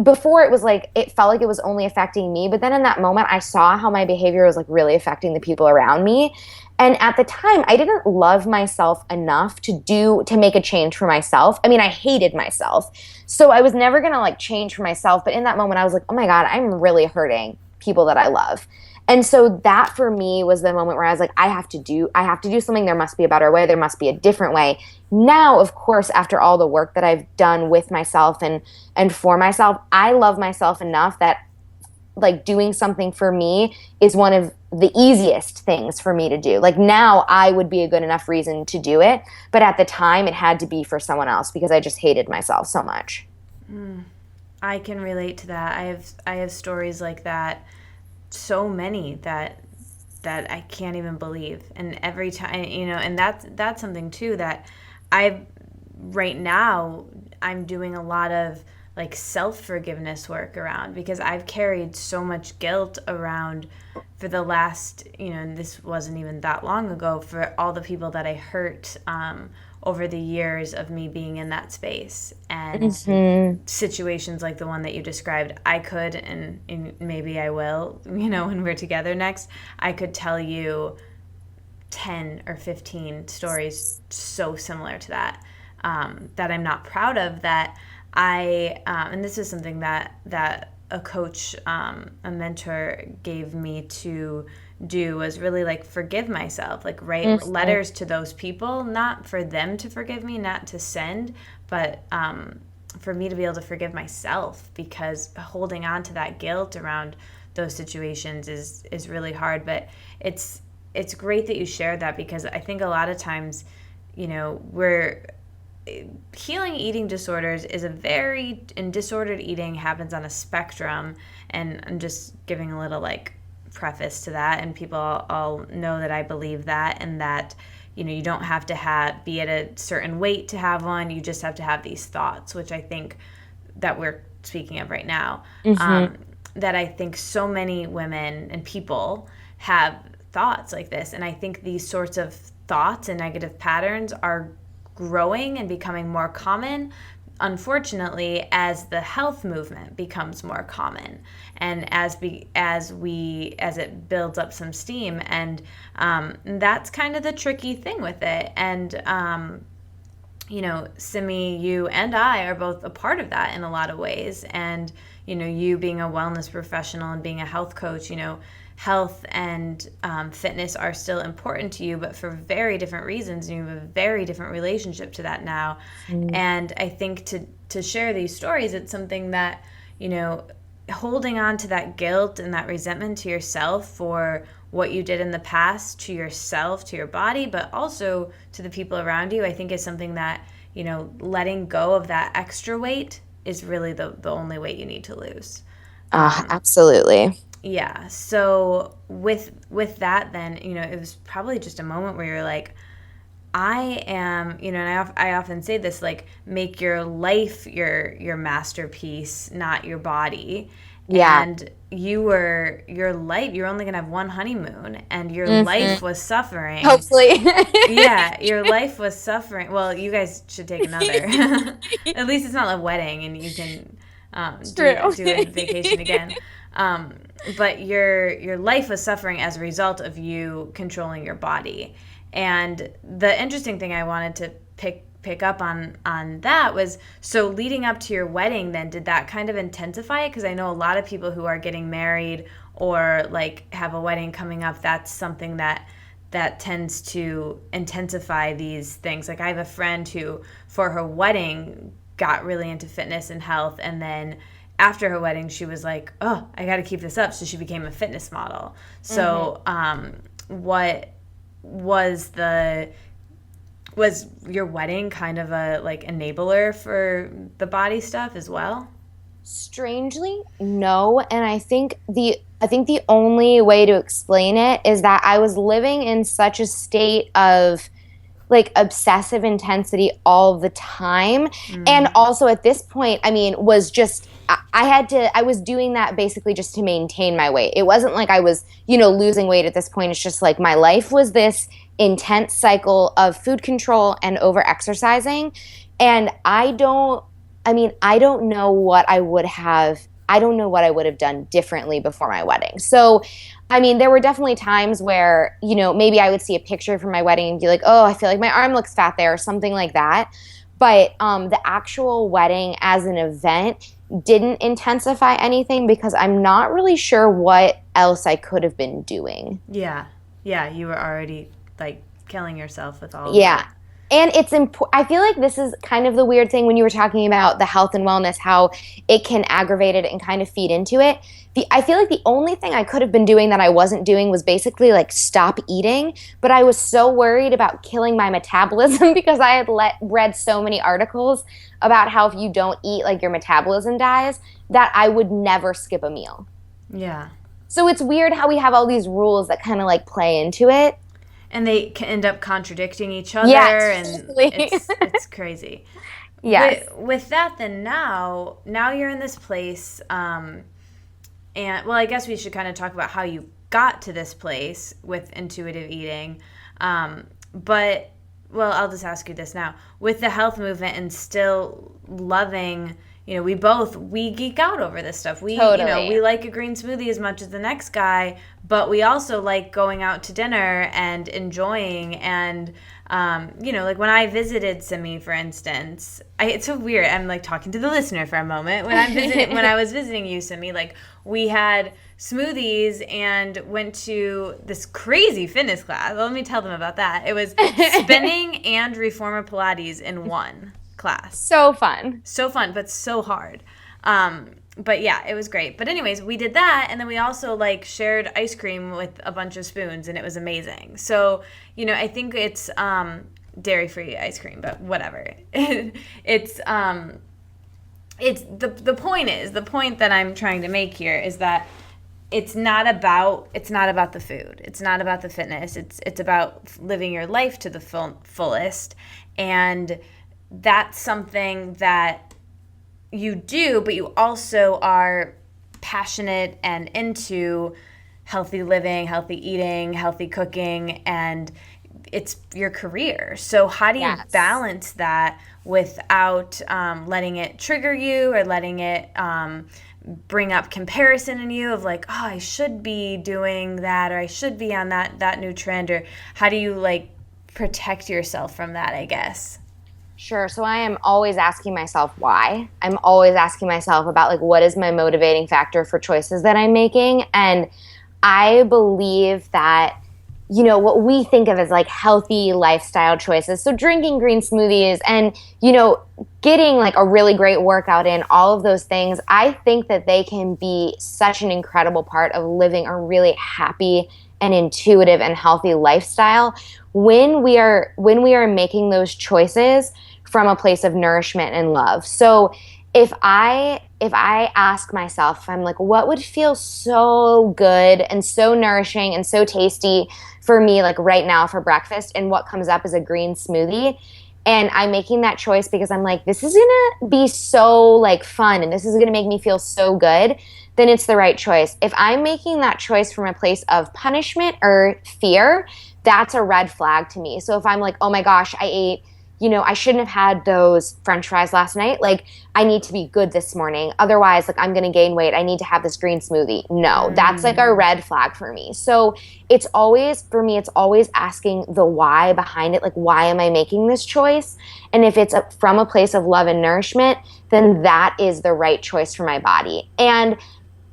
before it was like, it felt like it was only affecting me. But then in that moment, I saw how my behavior was like really affecting the people around me. And at the time, I didn't love myself enough to make a change for myself. I mean, I hated myself. So I was never going to like change for myself. But in that moment, I was like, oh my God, I'm really hurting people that I love. And so that for me was the moment where I was like, I have to do something. There must be a better way. There must be a different way. Now, of course, after all the work that I've done with myself and for myself, I love myself enough that like doing something for me is one of the easiest things for me to do. Like now I would be a good enough reason to do it. But at the time it had to be for someone else because I just hated myself so much. I can relate to that. I have stories like that, so many that I can't even believe. And every time, and that's something too that right now I'm doing a lot of like self-forgiveness work around, because I've carried so much guilt around for the last, and this wasn't even that long ago, for all the people that I hurt over the years of me being in that space. And situations like the one that you described, I could, and maybe I will, when we're together next, I could tell you 10 or 15 stories so similar to that, that I'm not proud of, that and this is something that a coach, a mentor gave me to do, was really like forgive myself, like write letters to those people, not for them to forgive me, not to send, but for me to be able to forgive myself, because holding on to that guilt around those situations is really hard. But it's great that you shared that, because I think a lot of times, healing eating disorders and disordered eating happens on a spectrum. And I'm just giving a little like preface to that, and people all know that I believe that, and that you don't have to be at a certain weight to have one. You just have to have these thoughts, which I think that we're speaking of right now. That I think so many women and people have thoughts like this, and I think these sorts of thoughts and negative patterns are growing and becoming more common, unfortunately, as the health movement becomes more common, and as it builds up some steam. And that's kind of the tricky thing with it. And Simi, you and I are both a part of that in a lot of ways. And you being a wellness professional and being a health coach, health and fitness are still important to you, but for very different reasons. And you have a very different relationship to that now. And I think to share these stories, it's something that, holding on to that guilt and that resentment to yourself for what you did in the past, to yourself, to your body, but also to the people around you, I think is something that, letting go of that extra weight is really the only weight you need to lose. Absolutely. Yeah. So with that, then, it was probably just a moment where you're like, I am, and I often say this, like, make your life your masterpiece, not your body. Yeah. And your life, you're only going to have one honeymoon, and your life was suffering. Hopefully. Yeah, your life was suffering. Well, you guys should take another. At least it's not a wedding, and you can do a vacation again. But your life was suffering as a result of you controlling your body. And the interesting thing I wanted to pick up on that was, so leading up to your wedding, then did that kind of intensify it? Because I know a lot of people who are getting married or like have a wedding coming up, that's something that tends to intensify these things. Like I have a friend who for her wedding got really into fitness and health, and then after her wedding she was like, oh, I got to keep this up, so she became a fitness model. So what was the Was your wedding kind of a like enabler for the body stuff as well? Strangely, no. And I think the only way to explain it is that I was living in such a state of like obsessive intensity all the time. And also at this point, I mean, was just I was doing that basically just to maintain my weight. It wasn't like I was, losing weight at this point. It's just like my life was this intense cycle of food control and over exercising. And I don't know what I don't know what I would have done differently before my wedding. So, I mean, there were definitely times where, maybe I would see a picture from my wedding and be like, oh, I feel like my arm looks fat there or something like that. But the actual wedding as an event didn't intensify anything because I'm not really sure what else I could have been doing. Yeah. Yeah, you were already like killing yourself with all of Yeah. that. And it's I feel like this is kind of the weird thing when you were talking about the health and wellness, how it can aggravate it and kind of feed into it. I feel like the only thing I could have been doing that I wasn't doing was basically like stop eating. But I was so worried about killing my metabolism because I had read so many articles about how if you don't eat, like your metabolism dies, that I would never skip a meal. Yeah. So it's weird how we have all these rules that kind of like play into it. And they can end up contradicting each other, and totally. it's crazy. Yes. With that, then now you're in this place, and well, I guess we should kind of talk about how you got to this place with intuitive eating. But well, I'll just ask you this now: with the health movement and still loving. We geek out over this stuff. Totally. We like a green smoothie as much as the next guy, but we also like going out to dinner and enjoying. And, like when I visited Simi, for instance, it's so weird. I'm like talking to the listener for a moment. When I was visiting you, Simi, like we had smoothies and went to this crazy fitness class. Let me tell them about that. It was spinning and reformer Pilates in one class. So fun, but so hard. But yeah, it was great. But anyways, we did that, and then we also like shared ice cream with a bunch of spoons, and it was amazing. So I think it's dairy-free ice cream, but whatever. It's the point that I'm trying to make here is that it's not about the food. It's not about the fitness. It's about living your life to the fullest, and that's something that you do, but you also are passionate and into healthy living, healthy eating, healthy cooking, and it's your career. So how do you balance that without letting it trigger you or letting it bring up comparison in you of like, oh, I should be doing that, or I should be on that new trend, or how do you like protect yourself from that, I guess? Sure. So I am always asking myself why. I'm always asking myself about like what is my motivating factor for choices that I'm making. And I believe that, what we think of as like healthy lifestyle choices. So drinking green smoothies and, getting like a really great workout in, all of those things, I think that they can be such an incredible part of living a really happy and intuitive and healthy lifestyle when we are making those choices from a place of nourishment and love. So if I ask myself, if I'm like, what would feel so good and so nourishing and so tasty for me like right now for breakfast, and what comes up is a green smoothie, and I'm making that choice because I'm like, this is gonna be so like fun and this is gonna make me feel so good, then it's the right choice. If I'm making that choice from a place of punishment or fear, that's a red flag to me. So if I'm like, oh my gosh, I ate, I shouldn't have had those French fries last night. Like, I need to be good this morning. Otherwise, like, I'm going to gain weight. I need to have this green smoothie. No, that's like a red flag for me. So it's always asking the why behind it. Like, why am I making this choice? And if it's from a place of love and nourishment, then that is the right choice for my body. And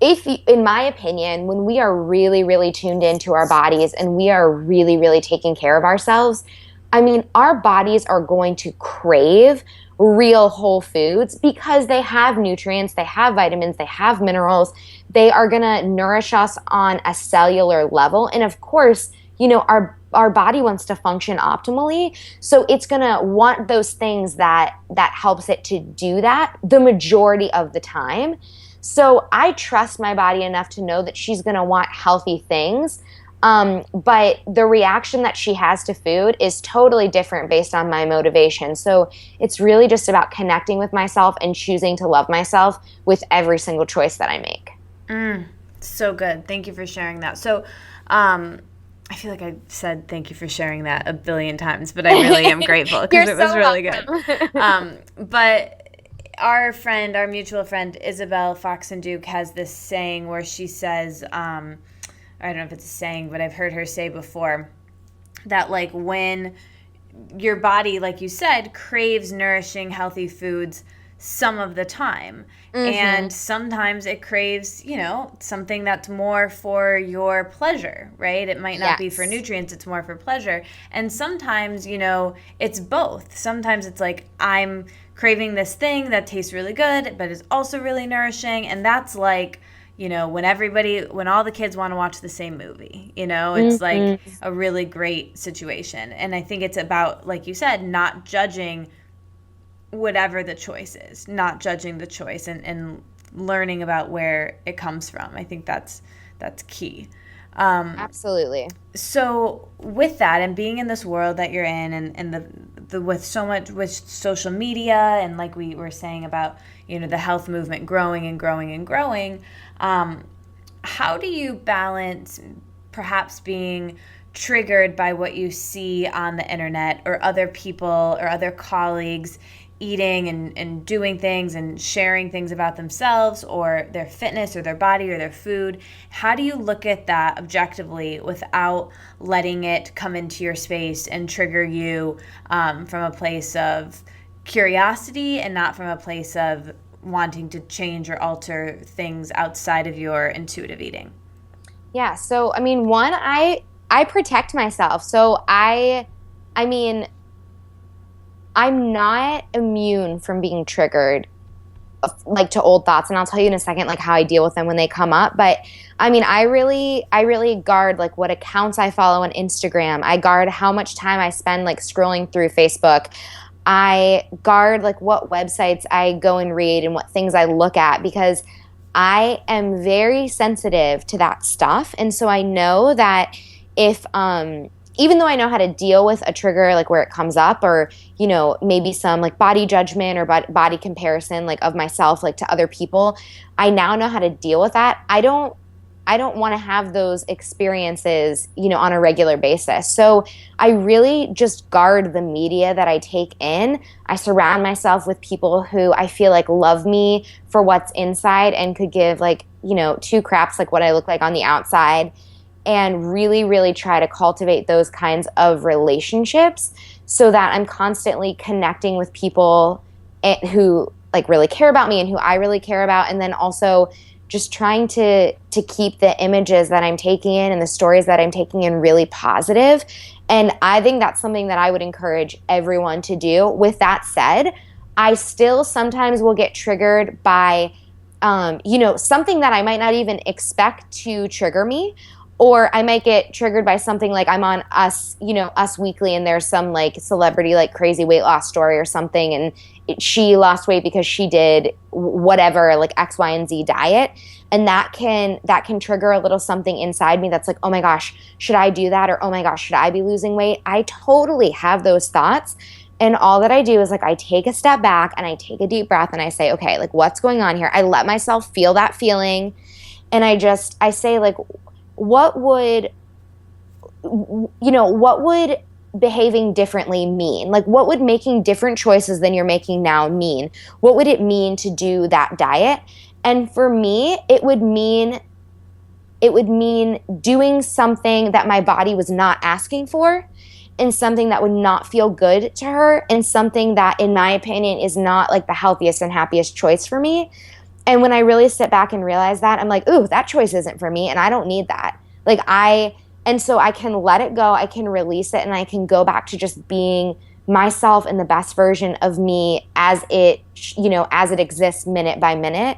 in my opinion, when we are really, really tuned into our bodies and we are really, really taking care of ourselves, I mean, our bodies are going to crave real whole foods because they have nutrients, they have vitamins, they have minerals. They are going to nourish us on a cellular level. And of course, our body wants to function optimally. So it's going to want those things that helps it to do that the majority of the time. So I trust my body enough to know that she's going to want healthy things. But the reaction that she has to food is totally different based on my motivation. So it's really just about connecting with myself and choosing to love myself with every single choice that I make. So good. Thank you for sharing that. So, I feel like I said thank you for sharing that a billion times, but I really am grateful because it was really good. But our mutual friend, Isabel Fox and Duke, has this saying where she says, I don't know if it's a saying, but I've heard her say before that, like, when your body, like you said, craves nourishing, healthy foods some of the time. And sometimes it craves, something that's more for your pleasure, right? It might not be for nutrients, it's more for pleasure. And sometimes, it's both. Sometimes it's like, I'm craving this thing that tastes really good, but is also really nourishing. And that's like, when all the kids want to watch the same movie, it's like a really great situation. And I think it's about, like you said, not judging whatever the choice is, not judging the choice and learning about where it comes from. I think that's key. Absolutely. So with that, and being in this world that you're in, and the with so much with social media, and like we were saying about the health movement growing and growing and growing, how do you balance perhaps being triggered by what you see on the internet or other people or other colleagues eating and doing things and sharing things about themselves or their fitness or their body or their food? How do you look at that objectively without letting it come into your space and trigger you from a place of curiosity and not from a place of wanting to change or alter things outside of your intuitive eating? Yeah, so I mean, I protect myself. So I'm not immune from being triggered, like, to old thoughts, and I'll tell you in a second, like, how I deal with them when they come up. But I mean, I really guard, like, what accounts I follow on Instagram. I guard how much time I spend, like, scrolling through Facebook. I guard, like, what websites I go and read and what things I look at, because I am very sensitive to that stuff. And so I know that if even though I know how to deal with a trigger, like, where it comes up, or, maybe some, like, body judgment or body comparison, like, of myself, like, to other people, I now know how to deal with that. I don't want to have those experiences, on a regular basis. So I really just guard the media that I take in. I surround myself with people who I feel like love me for what's inside and could give, like, two craps, like, what I look like on the outside, and really, really try to cultivate those kinds of relationships so that I'm constantly connecting with people who, like, really care about me and who I really care about. And then also just trying to keep the images that I'm taking in and the stories that I'm taking in really positive. And I think that's something that I would encourage everyone to do. With that said, I still sometimes will get triggered by, something that I might not even expect to trigger me. Or I might get triggered by something like I'm on Us Weekly, and there's some, like, celebrity, like, crazy weight loss story or something, and she lost weight because she did whatever, like, X, Y, and Z diet. And that can trigger a little something inside me that's like, oh my gosh, should I do that? Or, oh my gosh, should I be losing weight? I totally have those thoughts. And all that I do is, like, I take a step back and I take a deep breath and I say, okay, like, what's going on here? I let myself feel that feeling. And I say, like, what would behaving differently mean? Like, what would making different choices than you're making now mean? What would it mean to do that diet? And for me, it would mean doing something that my body was not asking for, and something that would not feel good to her, and something that, in my opinion, is not, like, the healthiest and happiest choice for me. And when I really sit back and realize that, I'm like, ooh, that choice isn't for me, and I don't need that. And so I can let it go, I can release it, and I can go back to just being myself and the best version of me as it exists minute by minute.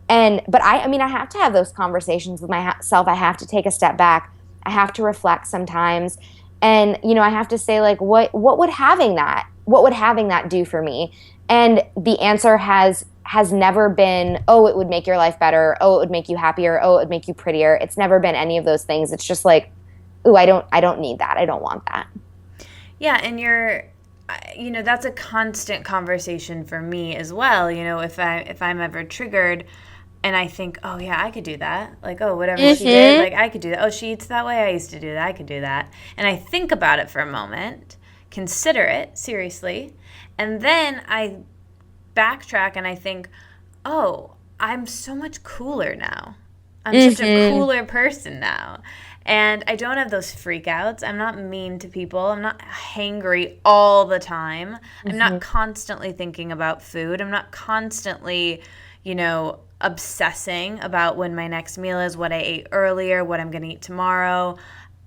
But I have to have those conversations with myself. I have to take a step back I have to reflect sometimes. And, you know, I have to say, like, what would having that do for me? And the answer has never been, oh, it would make your life better. Oh, it would make you happier. Oh, it would make you prettier. It's never been any of those things. It's just like, ooh, I don't need that. I don't want that. Yeah, and that's a constant conversation for me as well. You know, if I'm ever triggered and I think, oh yeah, I could do that. Like, oh, whatever she did, like I could do that. Oh, she eats that way, I used to do that. I could do that. And I think about it for a moment, consider it seriously, and then I backtrack and I think, oh, I'm so much cooler now. I'm such a cooler person now. And I don't have those freakouts. I'm not mean to people. I'm not hangry all the time. I'm not constantly thinking about food. I'm not constantly, obsessing about when my next meal is, what I ate earlier, what I'm going to eat tomorrow.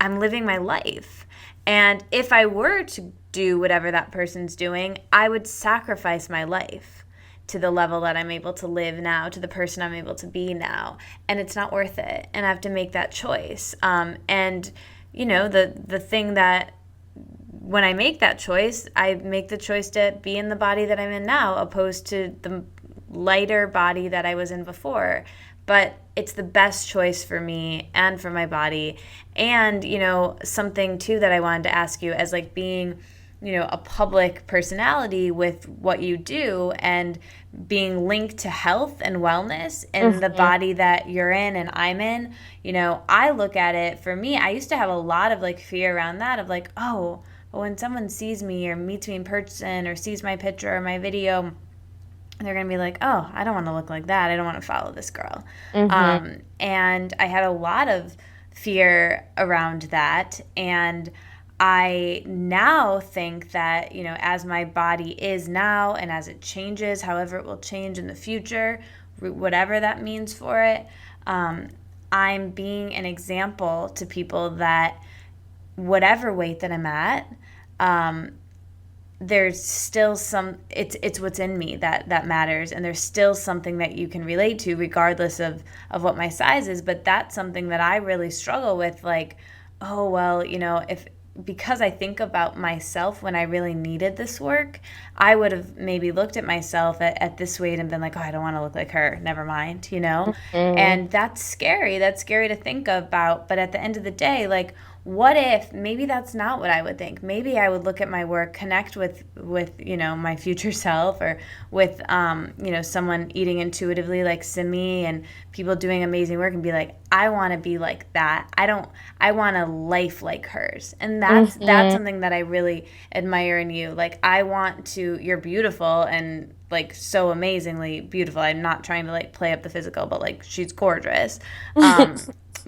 I'm living my life. And if I were to do whatever that person's doing, I would sacrifice my life to the level that I'm able to live now, to the person I'm able to be now. And it's not worth it. And I have to make that choice. And, the thing that when I make that choice, I make the choice to be in the body that I'm in now, opposed to the lighter body that I was in before. But it's the best choice for me and for my body. And, something too that I wanted to ask you, as like being a public personality with what you do and being linked to health and wellness in the body that you're in and I'm in, I look at it, for me, I used to have a lot of like fear around that, of like, oh, well, when someone sees me or meets me in person or sees my picture or my video, they're going to be like, oh, I don't want to look like that. I don't want to follow this girl. And I had a lot of fear around that. And I now think that, as my body is now and as it changes, however it will change in the future, whatever that means for it, I'm being an example to people that whatever weight that I'm at, there's still it's what's in me that matters, and there's still something that you can relate to regardless of what my size is. But that's something that I really struggle with, like, oh, well, because I think about myself when I really needed this work, I would have maybe looked at myself at this weight and been like, oh, I don't want to look like her. Never mind, And that's scary. That's scary to think about. But at the end of the day, like, what if maybe that's not what I would think? Maybe I would look at my work, connect with my future self, or with someone eating intuitively like Simi and people doing amazing work, and be like, I want to be like that. I want a life like hers. And that's something that I really admire in you. Like, you're beautiful and like so amazingly beautiful. I'm not trying to like play up the physical, but like she's gorgeous.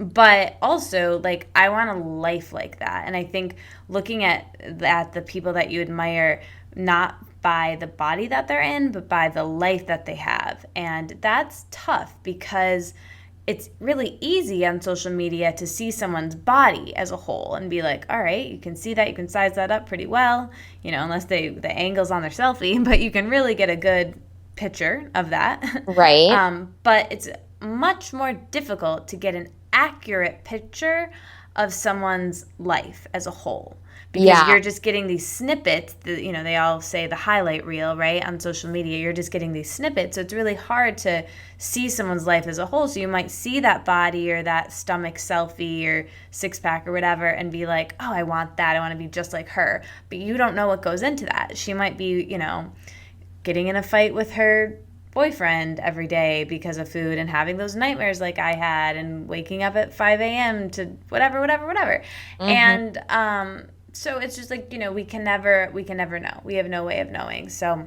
But also, like, I want a life like that. And I think looking at the people that you admire, not by the body that they're in, but by the life that they have. And that's tough, because it's really easy on social media to see someone's body as a whole and be like, all right, you can see that, you can size that up pretty well, unless the angle's on their selfie, but you can really get a good picture of that. Right. But it's much more difficult to get an accurate picture of someone's life as a whole, because you're just getting these snippets. They all say the highlight reel, right, on social media. You're just getting these snippets, so it's really hard to see someone's life as a whole. So you might see that body or that stomach selfie or six-pack or whatever and be like, oh, I want that, I want to be just like her. But you don't know what goes into that. She might be getting in a fight with her boyfriend every day because of food, and having those nightmares like I had, and waking up at 5 a.m. to whatever. And so it's just like, we can never know. We have no way of knowing. So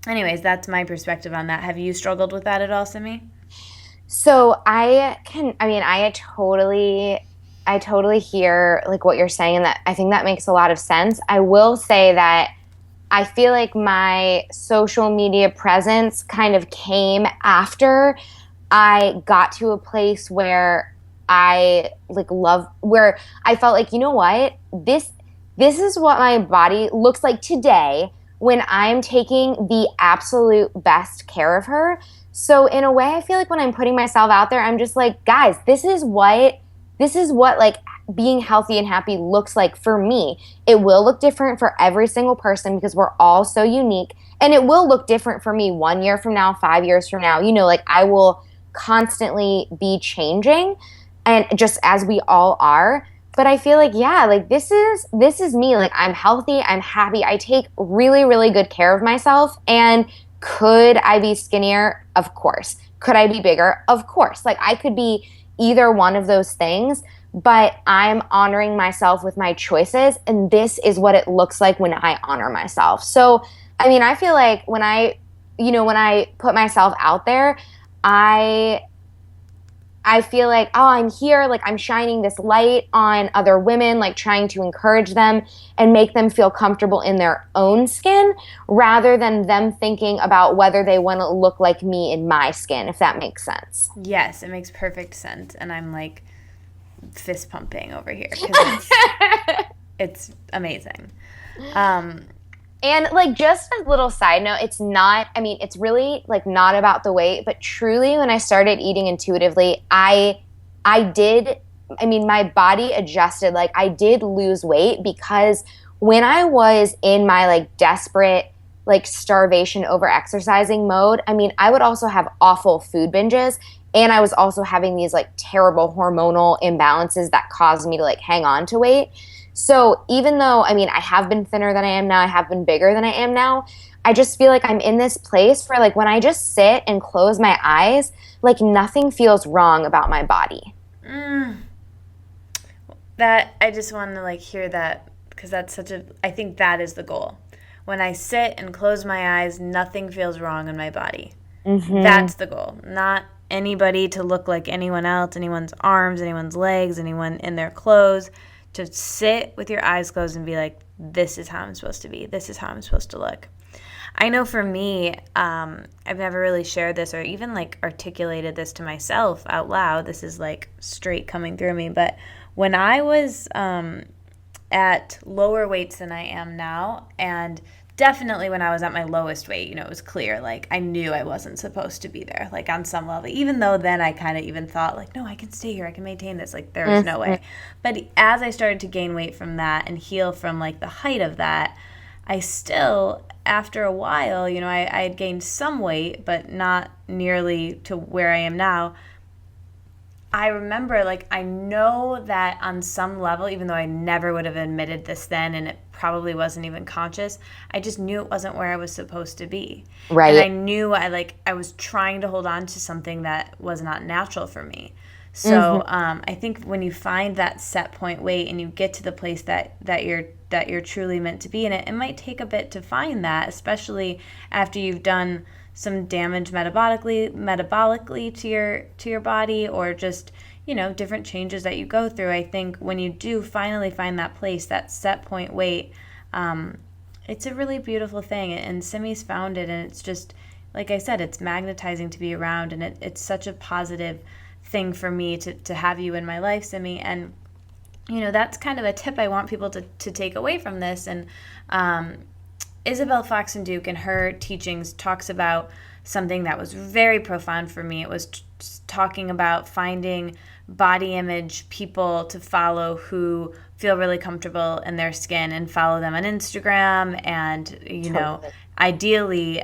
anyways, that's my perspective on that. Have you struggled with that at all, Simi? So I totally hear like what you're saying, and that I think that makes a lot of sense. I will say that I feel like my social media presence kind of came after I got to a place where I where I felt like, you know what, this is what my body looks like today when I'm taking the absolute best care of her. So in a way, I feel like when I'm putting myself out there, I'm just like, guys, this is what like being healthy and happy looks like for me. It will look different for every single person because we're all so unique. And it will look different for me 1 year from now, 5 years from now. Like I will constantly be changing, and just as we all are. But I feel like, yeah, like this is me. Like I'm healthy, I'm happy. I take really, really good care of myself. And could I be skinnier? Of course. Could I be bigger? Of course. Like I could be either one of those things, but I'm honoring myself with my choices. And this is what it looks like when I honor myself. So, I mean, I feel like when I put myself out there, I feel like, oh, I'm here, like I'm shining this light on other women, like trying to encourage them and make them feel comfortable in their own skin rather than them thinking about whether they want to look like me in my skin, if that makes sense. Yes, it makes perfect sense. And I'm like fist pumping over here because it's amazing. And like just a little side note, it's really like not about the weight, but truly when I started eating intuitively, my body adjusted. Like I did lose weight because when I was in my like desperate, like starvation over exercising mode, I would also have awful food binges. And I was also having these like terrible hormonal imbalances that caused me to like hang on to weight. So even though, I have been thinner than I am now, I have been bigger than I am now, I just feel like I'm in this place where like when I just sit and close my eyes, like nothing feels wrong about my body. That, I just want to like hear that because I think that is the goal. When I sit and close my eyes, nothing feels wrong in my body. Mm-hmm. That's the goal. Not anybody to look like anyone else, anyone's arms, anyone's legs, anyone in their clothes. To sit with your eyes closed and be like, this is how I'm supposed to be. This is how I'm supposed to look. I know for me, I've never really shared this or even like articulated this to myself out loud. This is like straight coming through me. But when I was at lower weights than I am now, and definitely when I was at my lowest weight, it was clear, like I knew I wasn't supposed to be there, like on some level, even though then I kind of even thought like, no, I can stay here, I can maintain this, like there was no way. But as I started to gain weight from that and heal from like the height of that, I still, after a while, I had gained some weight, but not nearly to where I am now. I remember, like, I know that on some level, even though I never would have admitted this then, and it probably wasn't even conscious, I just knew it wasn't where I was supposed to be. Right. And I knew I was trying to hold on to something that was not natural for me. So I think when you find that set point weight and you get to the place that you're truly meant to be in it might take a bit to find that, especially after you've done some damage metabolically to your body, or just different changes that you go through. I think when you do finally find that place, that set point weight, it's a really beautiful thing. And Simi's found it, and it's just, like I said, it's magnetizing to be around, and it's such a positive thing for me to have you in my life, Simi. And that's kind of a tip I want people to take away from this. And Isabel Foxen Duke in her teachings talks about something that was very profound for me. It was talking about finding body image people to follow who feel really comfortable in their skin, and follow them on Instagram, and ideally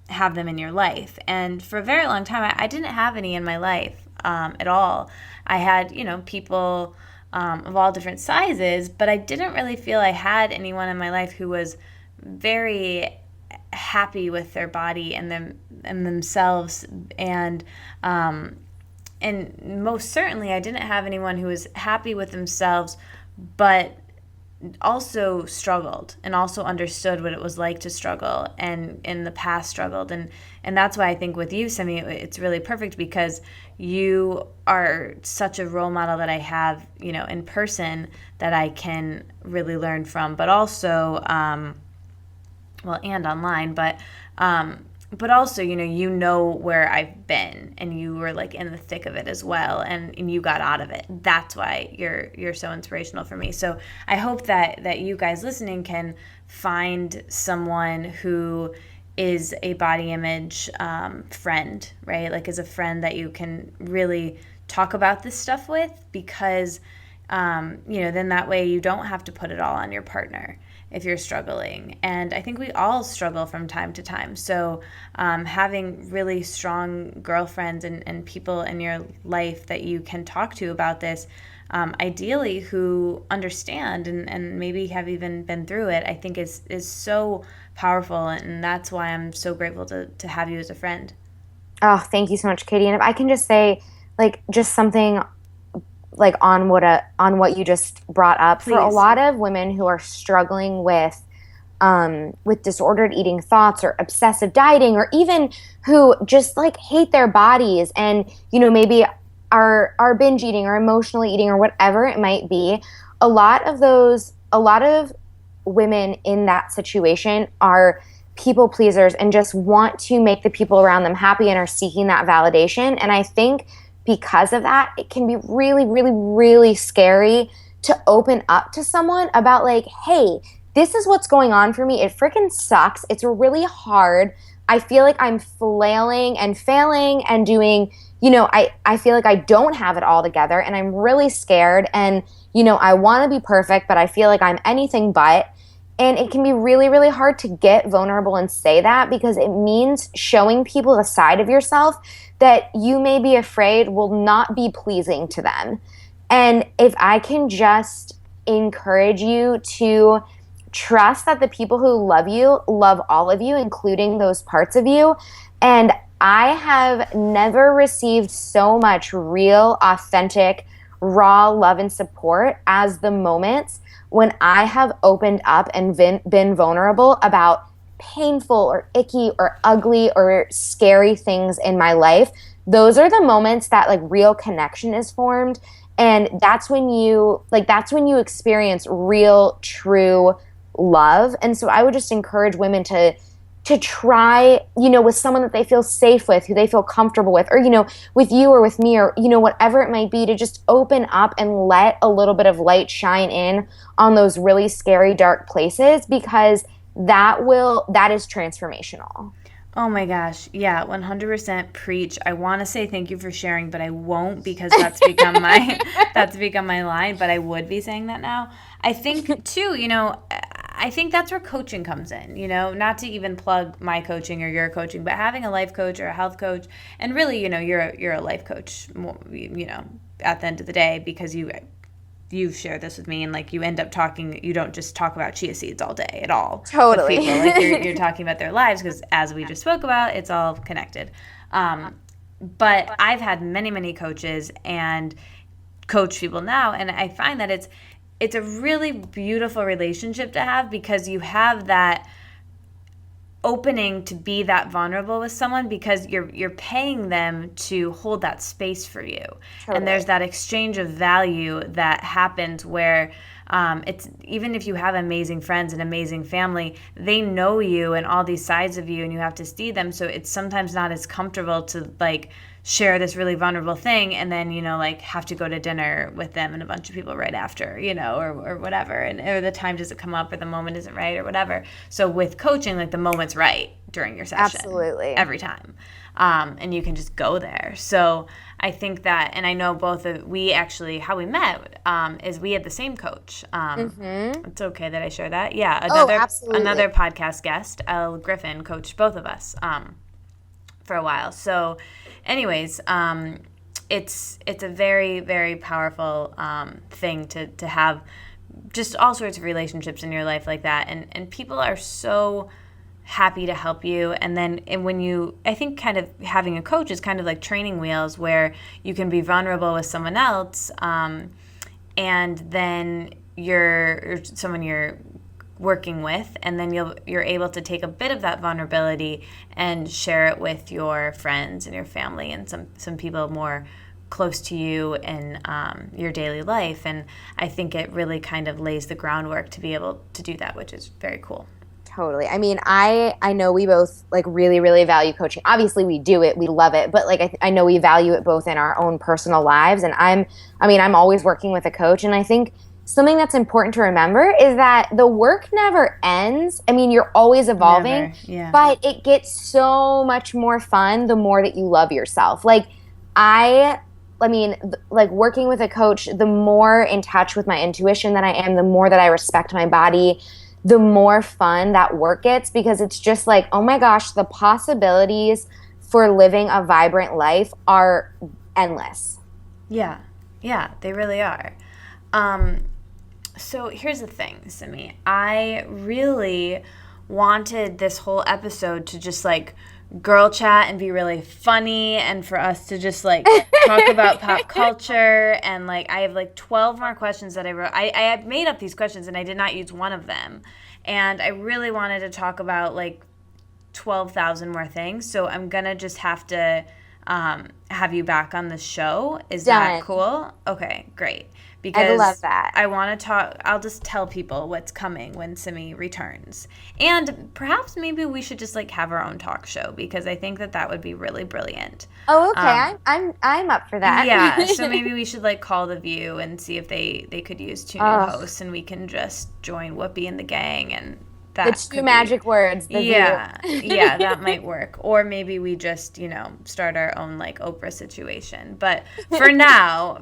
have them in your life. And for a very long time, I didn't have any in my life at all. I had people of all different sizes, but I didn't really feel I had anyone in my life who was very happy with their body and themselves, and most certainly I didn't have anyone who was happy with themselves but also struggled and also understood what it was like to struggle, and in the past struggled. And that's why I think with you, Simi, it's really perfect, because you are such a role model that I have in person that I can really learn from, but also and online, but also, where I've been, and you were like in the thick of it as well, and you got out of it. That's why you're so inspirational for me. So I hope that you guys listening can find someone who is a body image friend, right? Like, is a friend that you can really talk about this stuff with, because then that way you don't have to put it all on your partner if you're struggling. And I think we all struggle from time to time. So having really strong girlfriends and people in your life that you can talk to about this, ideally who understand and maybe have even been through it, I think is so powerful. And that's why I'm so grateful to have you as a friend. Oh, thank you so much, Katie. And if I can just say, like, just something like on what you just brought up. Please. For a lot of women who are struggling with disordered eating thoughts or obsessive dieting, or even who just like hate their bodies and, maybe are binge eating or emotionally eating or whatever it might be, a lot of women in that situation are people pleasers and just want to make the people around them happy and are seeking that validation. And I think because of that, it can be really, really, really scary to open up to someone about like, hey, this is what's going on for me. It freaking sucks. It's really hard. I feel like I'm flailing and failing and doing, I feel like I don't have it all together and I'm really scared and, I want to be perfect, but I feel like I'm anything but. And it can be really, really hard to get vulnerable and say that because it means showing people the side of yourself that you may be afraid will not be pleasing to them. And if I can just encourage you to trust that the people who love you love all of you, including those parts of you. And I have never received so much real, authentic, raw love and support as the moments when I have opened up and been vulnerable about painful or icky or ugly or scary things in my life. Those are the moments that like real connection is formed. And that's when you experience real, true love. And so I would just encourage women to try, with someone that they feel safe with, who they feel comfortable with, or, with you or with me or, whatever it might be, to just open up and let a little bit of light shine in on those really scary, dark places, because that is transformational. Oh my gosh. Yeah, 100% preach. I want to say thank you for sharing, but I won't because that's become my line, but I would be saying that now. I think too, I think that's where coaching comes in, not to even plug my coaching or your coaching, but having a life coach or a health coach, and really, you're a life coach, at the end of the day, because you've shared this with me, and like you end up talking, you don't just talk about chia seeds all day at all. Totally. With people. Like you're talking about their lives, because as we just spoke about, it's all connected. But I've had many, many coaches and coach people now, and I find that it's a really beautiful relationship to have, because you have that opening to be that vulnerable with someone, because you're paying them to hold that space for you. Totally. And there's that exchange of value that happens where it's, even if you have amazing friends and amazing family, they know you and all these sides of you, and you have to see them. So it's sometimes not as comfortable to like share this really vulnerable thing and then, like have to go to dinner with them and a bunch of people right after, or whatever. And or the time doesn't come up or the moment isn't right or whatever. So with coaching, like the moment's right during your session. Absolutely. Every time. And you can just go there. So I think that, and I know how we met is we had the same coach. It's okay that I share that. Yeah. Another podcast guest, Elle Griffin, coached both of us for a while. So anyways, it's a very, very powerful thing to have just all sorts of relationships in your life like that. And people are so happy to help you. And I think kind of having a coach is kind of like training wheels, where you can be vulnerable with someone else, and then someone you're working with, and then you're able to take a bit of that vulnerability and share it with your friends and your family and some people more close to you in your daily life. And I think it really kind of lays the groundwork to be able to do that, which is very cool. Totally. I mean, I know we both like really, really value coaching. Obviously we do it, we love it, but like I know we value it both in our own personal lives. And I'm always working with a coach, and I think something that's important to remember is that the work never ends. I mean, you're always evolving, but it gets so much more fun the more that you love yourself. Like like working with a coach, the more in touch with my intuition that I am, the more that I respect my body, the more fun that work gets, because it's just like, oh my gosh, the possibilities for living a vibrant life are endless. Yeah. Yeah, they really are. So here's the thing, Simi. I really wanted this whole episode to just like girl chat and be really funny, and for us to just like talk about pop culture, and like I have like 12 more questions that I wrote. I had made up these questions and I did not use one of them, and I really wanted to talk about like 12,000 more things, so I'm gonna just have to have you back on the show. Is Done. that cool? Okay, great. Because I love that. I want to talk. I'll just tell people what's coming when Simi returns, and perhaps maybe we should just like have our own talk show, because I think that would be really brilliant. Oh, okay. I'm up for that. Yeah, so maybe we should like call The View and see if they could use 2 new hosts, and we can just join Whoopi and the gang, and that the 2 magic words. The View. Yeah, that might work. Or maybe we just start our own like Oprah situation. But for now,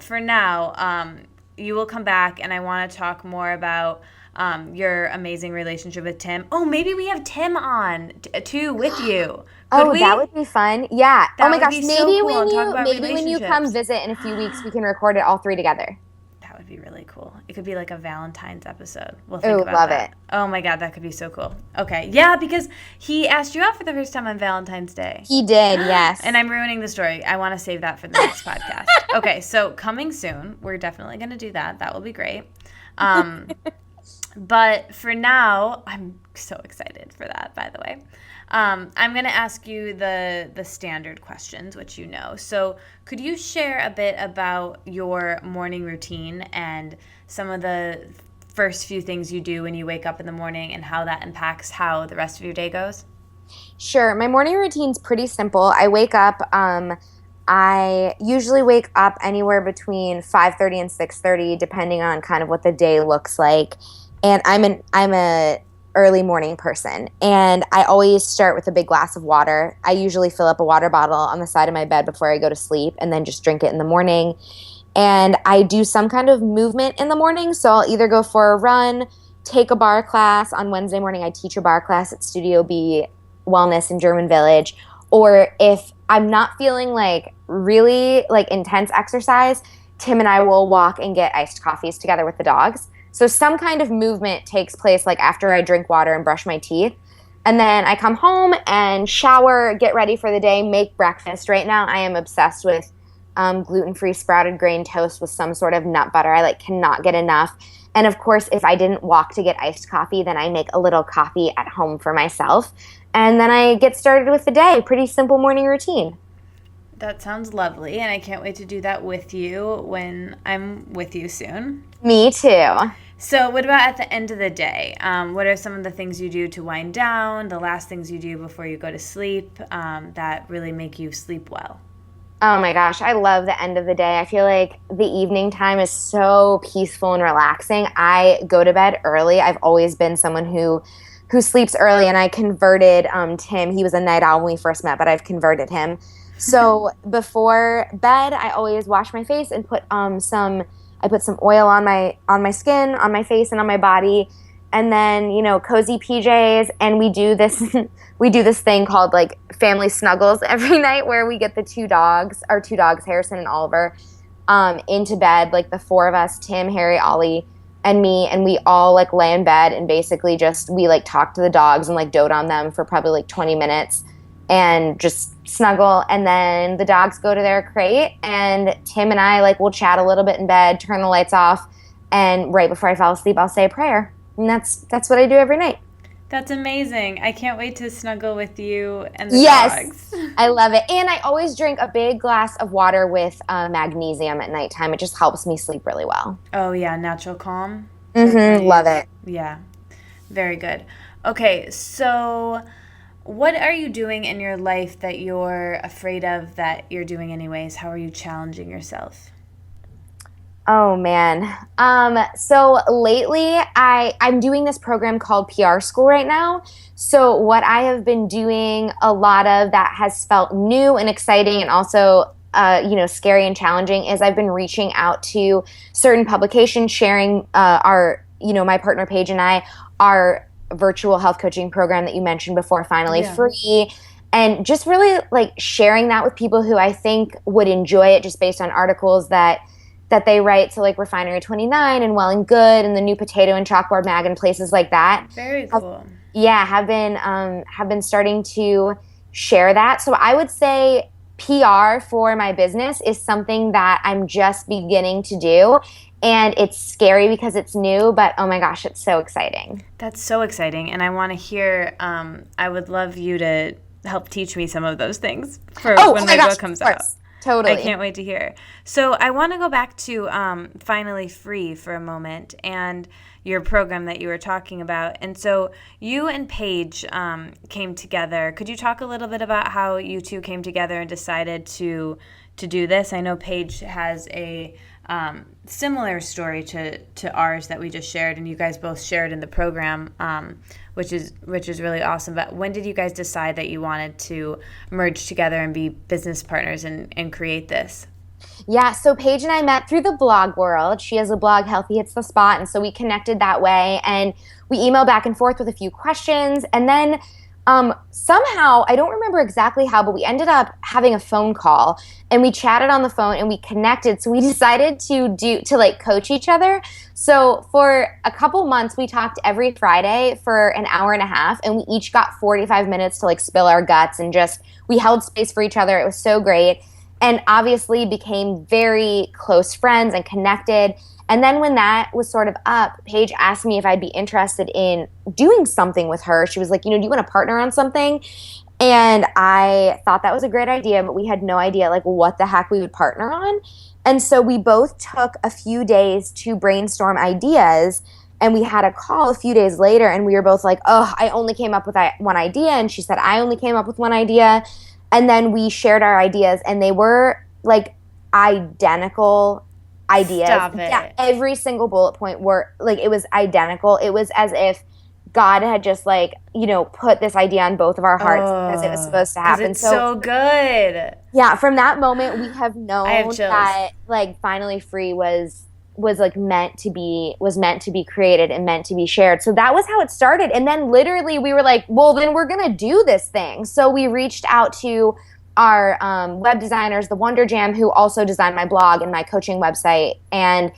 you will come back, and I want to talk more about your amazing relationship with Tim. Oh, maybe we have Tim on too with you. Could we? That would be fun. Yeah. That oh my would gosh. be Maybe so cool. when you come visit in a few weeks, we can record it all 3 together. That would be really cool. It could be like a Valentine's episode. We'll think about that. It. Oh my God, that could be so cool. Okay. Yeah, because he asked you out for the first time on Valentine's Day. He did, yes. And I'm ruining the story. I want to save that for the next podcast. Okay, so coming soon. We're definitely going to do that. That will be great. But for now, I'm so excited for that, by the way. I'm going to ask you the standard questions, which you know. So could you share a bit about your morning routine and some of the first few things you do when you wake up in the morning, and how that impacts how the rest of your day goes? Sure. My morning routine's pretty simple. I wake up, I usually wake up anywhere between 5:30 and 6:30, depending on kind of what the day looks like. And I'm a early morning person, and I always start with a big glass of water. I usually fill up a water bottle on the side of my bed before I go to sleep, and then just drink it in the morning. And I do some kind of movement in the morning, so I'll either go for a run, take a bar class. On Wednesday morning, I teach a bar class at Studio B Wellness in German Village. Or if I'm not feeling like really like intense exercise, Tim and I will walk and get iced coffees together with the dogs. So some kind of movement takes place like after I drink water and brush my teeth. And then I come home and shower, get ready for the day, make breakfast. Right now I am obsessed with gluten-free sprouted grain toast with some sort of nut butter. I cannot get enough. And of course, if I didn't walk to get iced coffee, then I make a little coffee at home for myself. And then I get started with the day. Pretty simple morning routine. That sounds lovely, and I can't wait to do that with you when I'm with you soon. Me too. So what about at the end of the day? What are some of the things you do to wind down, the last things you do before you go to sleep that really make you sleep well? Oh my gosh, I love the end of the day. I feel like the evening time is so peaceful and relaxing. I go to bed early. I've always been someone who sleeps early, and I converted Tim. He was a night owl when we first met, but I've converted him. So before bed, I always wash my face and put some oil on my skin, on my face, and on my body, and then cozy PJs. And we do this thing called like family Snuggles every night, where we get our two dogs, Harrison and Oliver, into bed, like the 4 of us, Tim, Harry, Ollie, and me, and we all like lay in bed and basically we like talk to the dogs and like dote on them for probably like 20 minutes and just snuggle. And then the dogs go to their crate, and Tim and I like will chat a little bit in bed, turn the lights off, and right before I fall asleep, I'll say a prayer. And that's what I do every night. That's amazing. I can't wait to snuggle with you and the dogs. I love it. And I always drink a big glass of water with magnesium at nighttime. It just helps me sleep really well. Oh, yeah. Natural calm. Mm-hmm. Love it. Yeah. Very good. Okay. So what are you doing in your life that you're afraid of that you're doing anyways? How are you challenging yourself? Oh, man. So lately I'm doing this program called PR School right now. So what I have been doing a lot of that has felt new and exciting and also scary and challenging is I've been reaching out to certain publications, sharing my partner Paige and I, our virtual health coaching program that you mentioned before, Finally Free, and just really like sharing that with people who I think would enjoy it just based on articles that they write. So like Refinery 29 and Well and Good and the New Potato and Chalkboard Mag and places like that. Very cool. Have been starting to share that. So I would say PR for my business is something that I'm just beginning to do. And it's scary because it's new, but oh my gosh, it's so exciting. That's so exciting. And I want to hear, I would love you to help teach me some of those things for when my book comes out. Totally. I can't wait to hear. So I want to go back to Finally Free for a moment and your program that you were talking about. And so you and Paige came together. Could you talk a little bit about how you two came together and decided to do this? I know Paige has a similar story to ours that we just shared, and you guys both shared in the program, which is really awesome. But when did you guys decide that you wanted to merge together and be business partners and create this? Yeah, so Paige and I met through the blog world. She has a blog, Healthy Hits the Spot, and so we connected that way, and we emailed back and forth with a few questions, and then somehow, I don't remember exactly how, but we ended up having a phone call, and we chatted on the phone, and we connected, so we decided to coach each other. So for a couple months, we talked every Friday for an hour and a half, and we each got 45 minutes to spill our guts, and we held space for each other. It was so great. And obviously became very close friends and connected. And then when that was sort of up, Paige asked me if I'd be interested in doing something with her. She was like, do you want to partner on something? And I thought that was a great idea, but we had no idea what the heck we would partner on. And so we both took a few days to brainstorm ideas. And we had a call a few days later, and we were both like, oh, I only came up with one idea. And she said, I only came up with one idea. And then we shared our ideas, and they were identical ideas. Stop it. Yeah, every single bullet point it was identical. It was as if God had just put this idea on both of our hearts because it was supposed to happen. It's so good. Yeah, from that moment we have known that Finally Free was meant to be created and meant to be shared. So that was how it started. And then literally we were like, well, then we're going to do this thing. So we reached out to our web designers, the Wonder Jam, who also designed my blog and my coaching website. And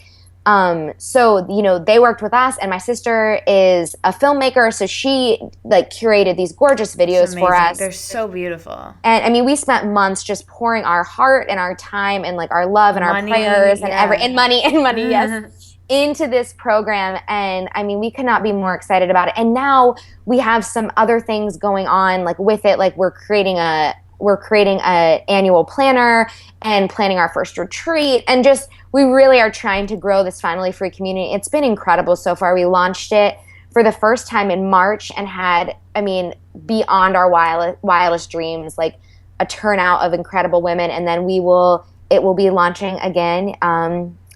they worked with us, and my sister is a filmmaker. So she curated these gorgeous videos for us. They're so beautiful. And I mean, we spent months just pouring our heart and our time and our love and our prayers and money, yes, into this program. And I mean, we could not be more excited about it. And now we have some other things going on with it. We're creating a annual planner and planning our first retreat, and we really are trying to grow this Finally Free community. It's been incredible so far. We launched it for the first time in March and had, beyond our wildest dreams, a turnout of incredible women. And then it will be launching again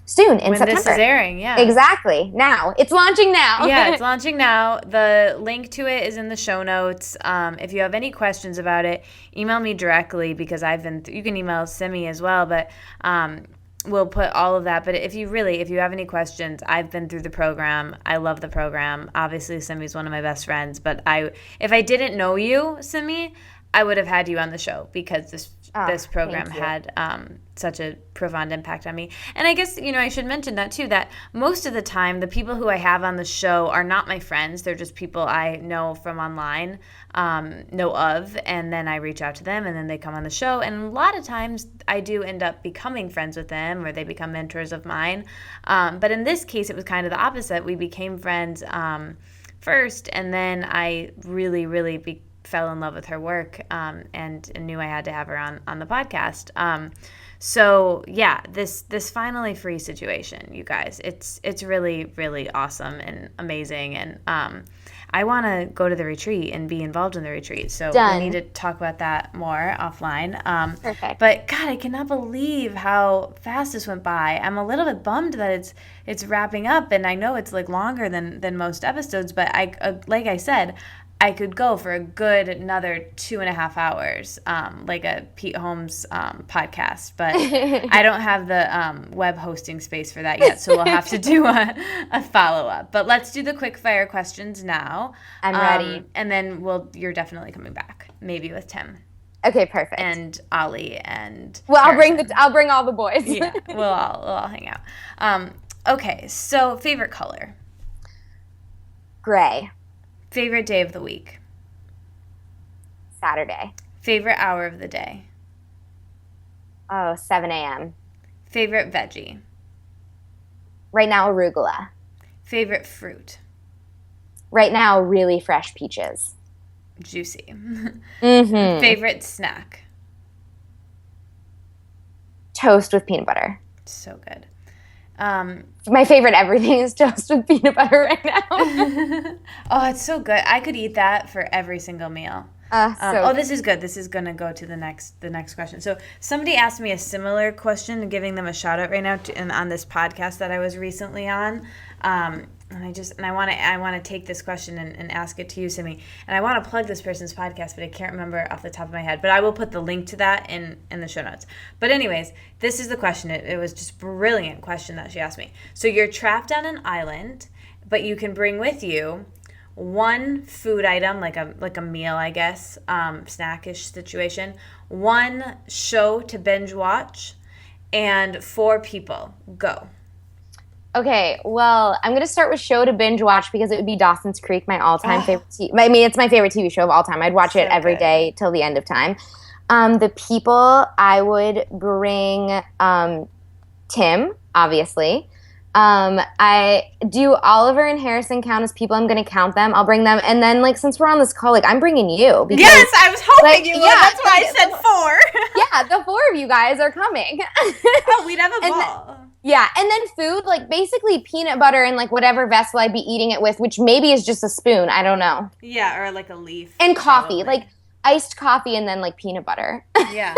soon in September. When this is airing, yeah. Exactly. Now. It's launching now. Yeah, it's launching now. The link to it is in the show notes. If you have any questions about it, email me directly because you can email Simi as well, but we'll put all of that. But if you have any questions, I've been through the program. I love the program. Obviously, Simi's one of my best friends, but if I didn't know you, Simi, I would have had you on the show because this program had such a profound impact on me. And I guess, I should mention that too, that most of the time, the people who I have on the show are not my friends. They're just people I know from online, know of, and then I reach out to them, and then they come on the show. And a lot of times, I do end up becoming friends with them, or they become mentors of mine. But in this case, it was kind of the opposite. We became friends first, and then I really, really fell in love with her work and knew I had to have her on the podcast. So yeah, this Finally Free situation, you guys, it's really, really awesome and amazing. And I want to go to the retreat and be involved in the retreat. So we need to talk about that more offline. Perfect. But God, I cannot believe how fast this went by. I'm a little bit bummed that it's wrapping up, and I know it's longer than most episodes. But like I said, I could go for a good another 2.5 hours, like a Pete Holmes podcast, but I don't have the web hosting space for that yet, so we'll have to do a follow-up. But let's do the quick-fire questions now. I'm ready. And then you're definitely coming back, maybe with Tim. Okay, perfect. And Ollie and well, Harrison. I'll bring all the boys. Yeah, we'll all hang out. Okay, so favorite color? Gray. Favorite day of the week? Saturday. Favorite hour of the day? 7 a.m. Favorite veggie? Right now, arugula. Favorite fruit? Right now, really fresh peaches. Juicy. Mm-hmm. Favorite snack? Toast with peanut butter. So good. My favorite everything is toast with peanut butter right now. Oh, it's so good. I could eat that for every single meal. This is good. This is going to go to the next question. So somebody asked me a similar question, giving them a shout out right now on this podcast that I was recently on. And I want to take this question and ask it to you, Simi. And I want to plug this person's podcast, but I can't remember off the top of my head. But I will put the link to that in the show notes. But anyways, this is the question. It was just a brilliant question that she asked me. So you're trapped on an island, but you can bring with you one food item, like a meal, I guess, snackish situation, one show to binge watch, and 4 people. Go. Okay, well, I'm going to start with show to binge watch because it would be Dawson's Creek, my all-time favorite it's my favorite TV show of all time. I'd watch it every day till the end of time. The people, I would bring Tim, obviously. I do Oliver and Harrison count as people. I'm going to count them. I'll bring them. And then, since we're on this call, I'm bringing you. Because, yes, I was hoping you would. Yeah, that's why I said 4. Yeah, the 4 of you guys are coming. Oh, we'd have a ball. Yeah, and then food, basically peanut butter and, whatever vessel I'd be eating it with, which maybe is just a spoon. I don't know. Yeah, or, a leaf. And coffee, iced coffee and then, peanut butter. Yeah.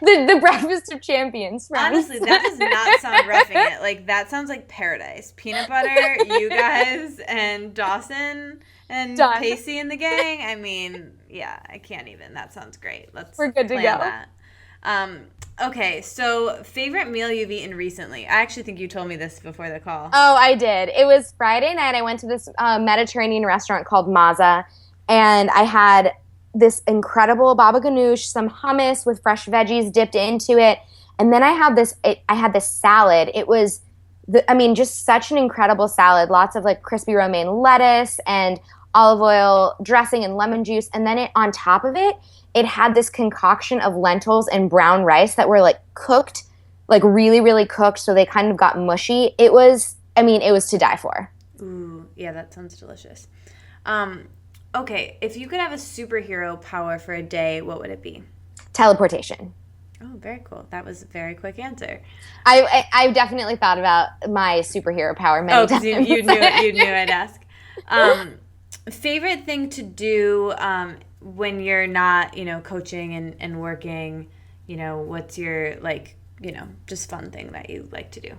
the breakfast of champions, friends. Honestly, that does not sound roughing it. That sounds like paradise. Peanut butter, you guys, and Dawson, and Done. Pacey and the gang. I mean, yeah, I can't even. That sounds great. We're good to go. That. Okay, so favorite meal you've eaten recently? I actually think you told me this before the call. Oh, I did. It was Friday night. I went to this Mediterranean restaurant called Maza, and I had this incredible baba ganoush, some hummus with fresh veggies dipped into it, and then I had this salad. It was, just such an incredible salad. Lots of crispy romaine lettuce and olive oil dressing and lemon juice, and then on top of it, it had this concoction of lentils and brown rice that were cooked, really, really cooked, so they kind of got mushy. It was to die for. Ooh, yeah, that sounds delicious. Okay, if you could have a superhero power for a day, what would it be? Teleportation. Oh, very cool. That was a very quick answer. I definitely thought about my superhero power many times. Oh, you knew I'd ask. Favorite thing to do when you're not, coaching and working, what's your, just fun thing that you like to do?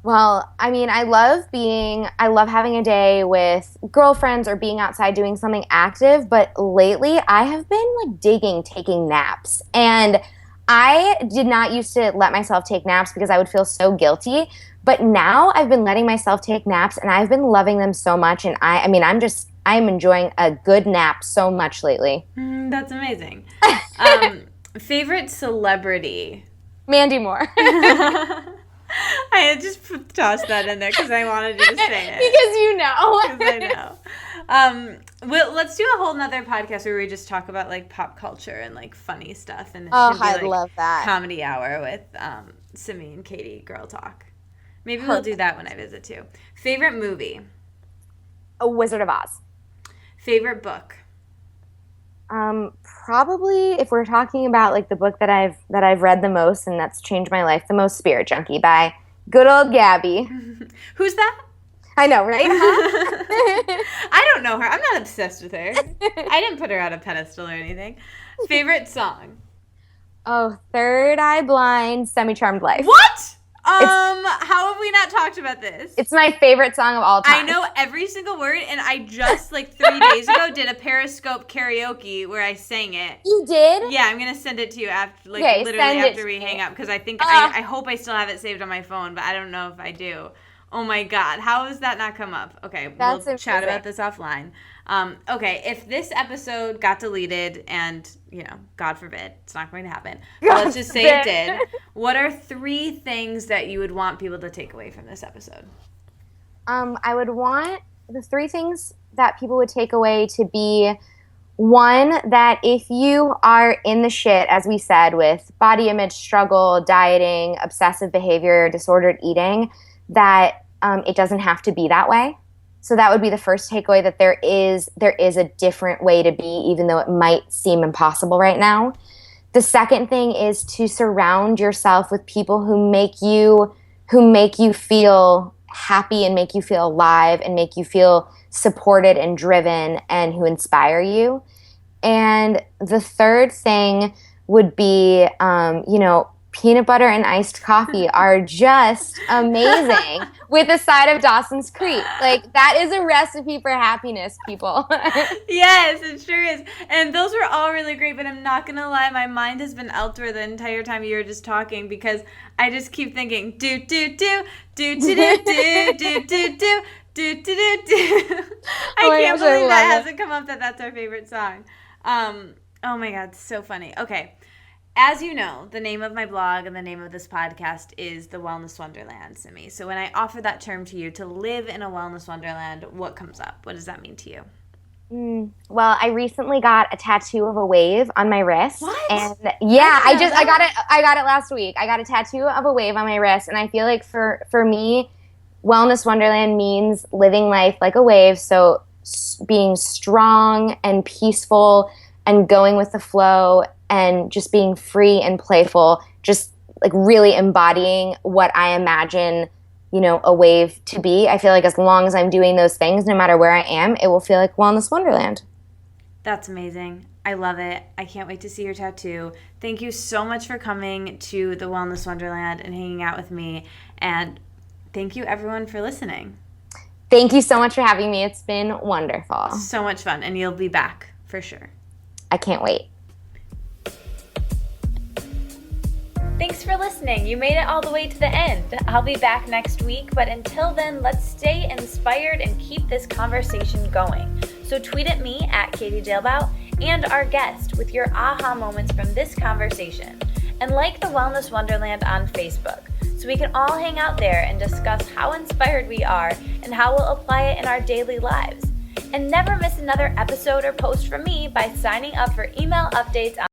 Well, I love having a day with girlfriends or being outside doing something active, but lately I have been digging taking naps. And I did not used to let myself take naps because I would feel so guilty, but now I've been letting myself take naps and I've been loving them so much, and I'm enjoying a good nap so much lately. That's amazing. Favorite celebrity? Mandy Moore. I had just tossed that in there because I wanted you to say it. Because I know. Let's do a whole nother podcast where we just talk about pop culture and funny stuff. And I'd love that. Comedy hour with Simi and Katie, Girl Talk. Maybe we'll do that when I visit too. Favorite movie? A Wizard of Oz. Favorite book? Probably if we're talking about the book that I've read the most and that's changed my life the most, Spirit Junkie by good old Gabby. Who's that? I know, right? I don't know her. I'm not obsessed with her. I didn't put her on a pedestal or anything. Favorite song? Oh, Third Eye Blind, Semi-Charmed Life. What? How have we we not talked about this? It's my favorite song of all time. I know every single word, and I just, 3 days ago, did a Periscope karaoke where I sang it. You did? Yeah, I'm going to send it to you after, literally after we hang up, because I think, I hope I still have it saved on my phone, but I don't know if I do. Oh my God, how has that not come up? Okay, we'll chat about this offline. Okay, if this episode got deleted and, God forbid, it's not going to happen. Let's just say it did. What are 3 things that you would want people to take away from this episode? I would want the 3 things that people would take away to be, 1, that if you are in the shit, as we said, with body image struggle, dieting, obsessive behavior, disordered eating, that it doesn't have to be that way. So that would be the first takeaway, that there is a different way to be, even though it might seem impossible right now. The second thing is to surround yourself with people who make you feel happy and make you feel alive and make you feel supported and driven and who inspire you. And the third thing would be, peanut butter and iced coffee are just amazing with a side of Dawson's Creek. That is a recipe for happiness, people. Yes, it sure is. And those were all really great, but I'm not going to lie, my mind has been elsewhere the entire time you were just talking, because I just keep thinking, do, do, do, do, do, do, do, do, do, do. Do, do, do, do. I can't believe that hasn't come up that's our favorite song. Oh my God, so funny. Okay. As you know, the name of my blog and the name of this podcast is The Wellness Wonderland, Simi. So when I offer that term to you, to live in a wellness wonderland, what comes up? What does that mean to you? Well, I recently got a tattoo of a wave on my wrist. What? And yeah, I got it last week. I got a tattoo of a wave on my wrist, and I feel like for me, wellness wonderland means living life like a wave. So being strong and peaceful and going with the flow and just being free and playful, just really embodying what I imagine, a wave to be. I feel like as long as I'm doing those things, no matter where I am, it will feel like wellness wonderland. That's amazing. I love it. I can't wait to see your tattoo. Thank you so much for coming to the Wellness Wonderland and hanging out with me. And thank you, everyone, for listening. Thank you so much for having me. It's been wonderful. So much fun. And you'll be back for sure. I can't wait. Thanks for listening. You made it all the way to the end. I'll be back next week, but until then, let's stay inspired and keep this conversation going. So tweet at me at Katie Dalebout and our guest with your aha moments from this conversation. And like the Wellness Wonderland on Facebook, so we can all hang out there and discuss how inspired we are and how we'll apply it in our daily lives. And never miss another episode or post from me by signing up for email updates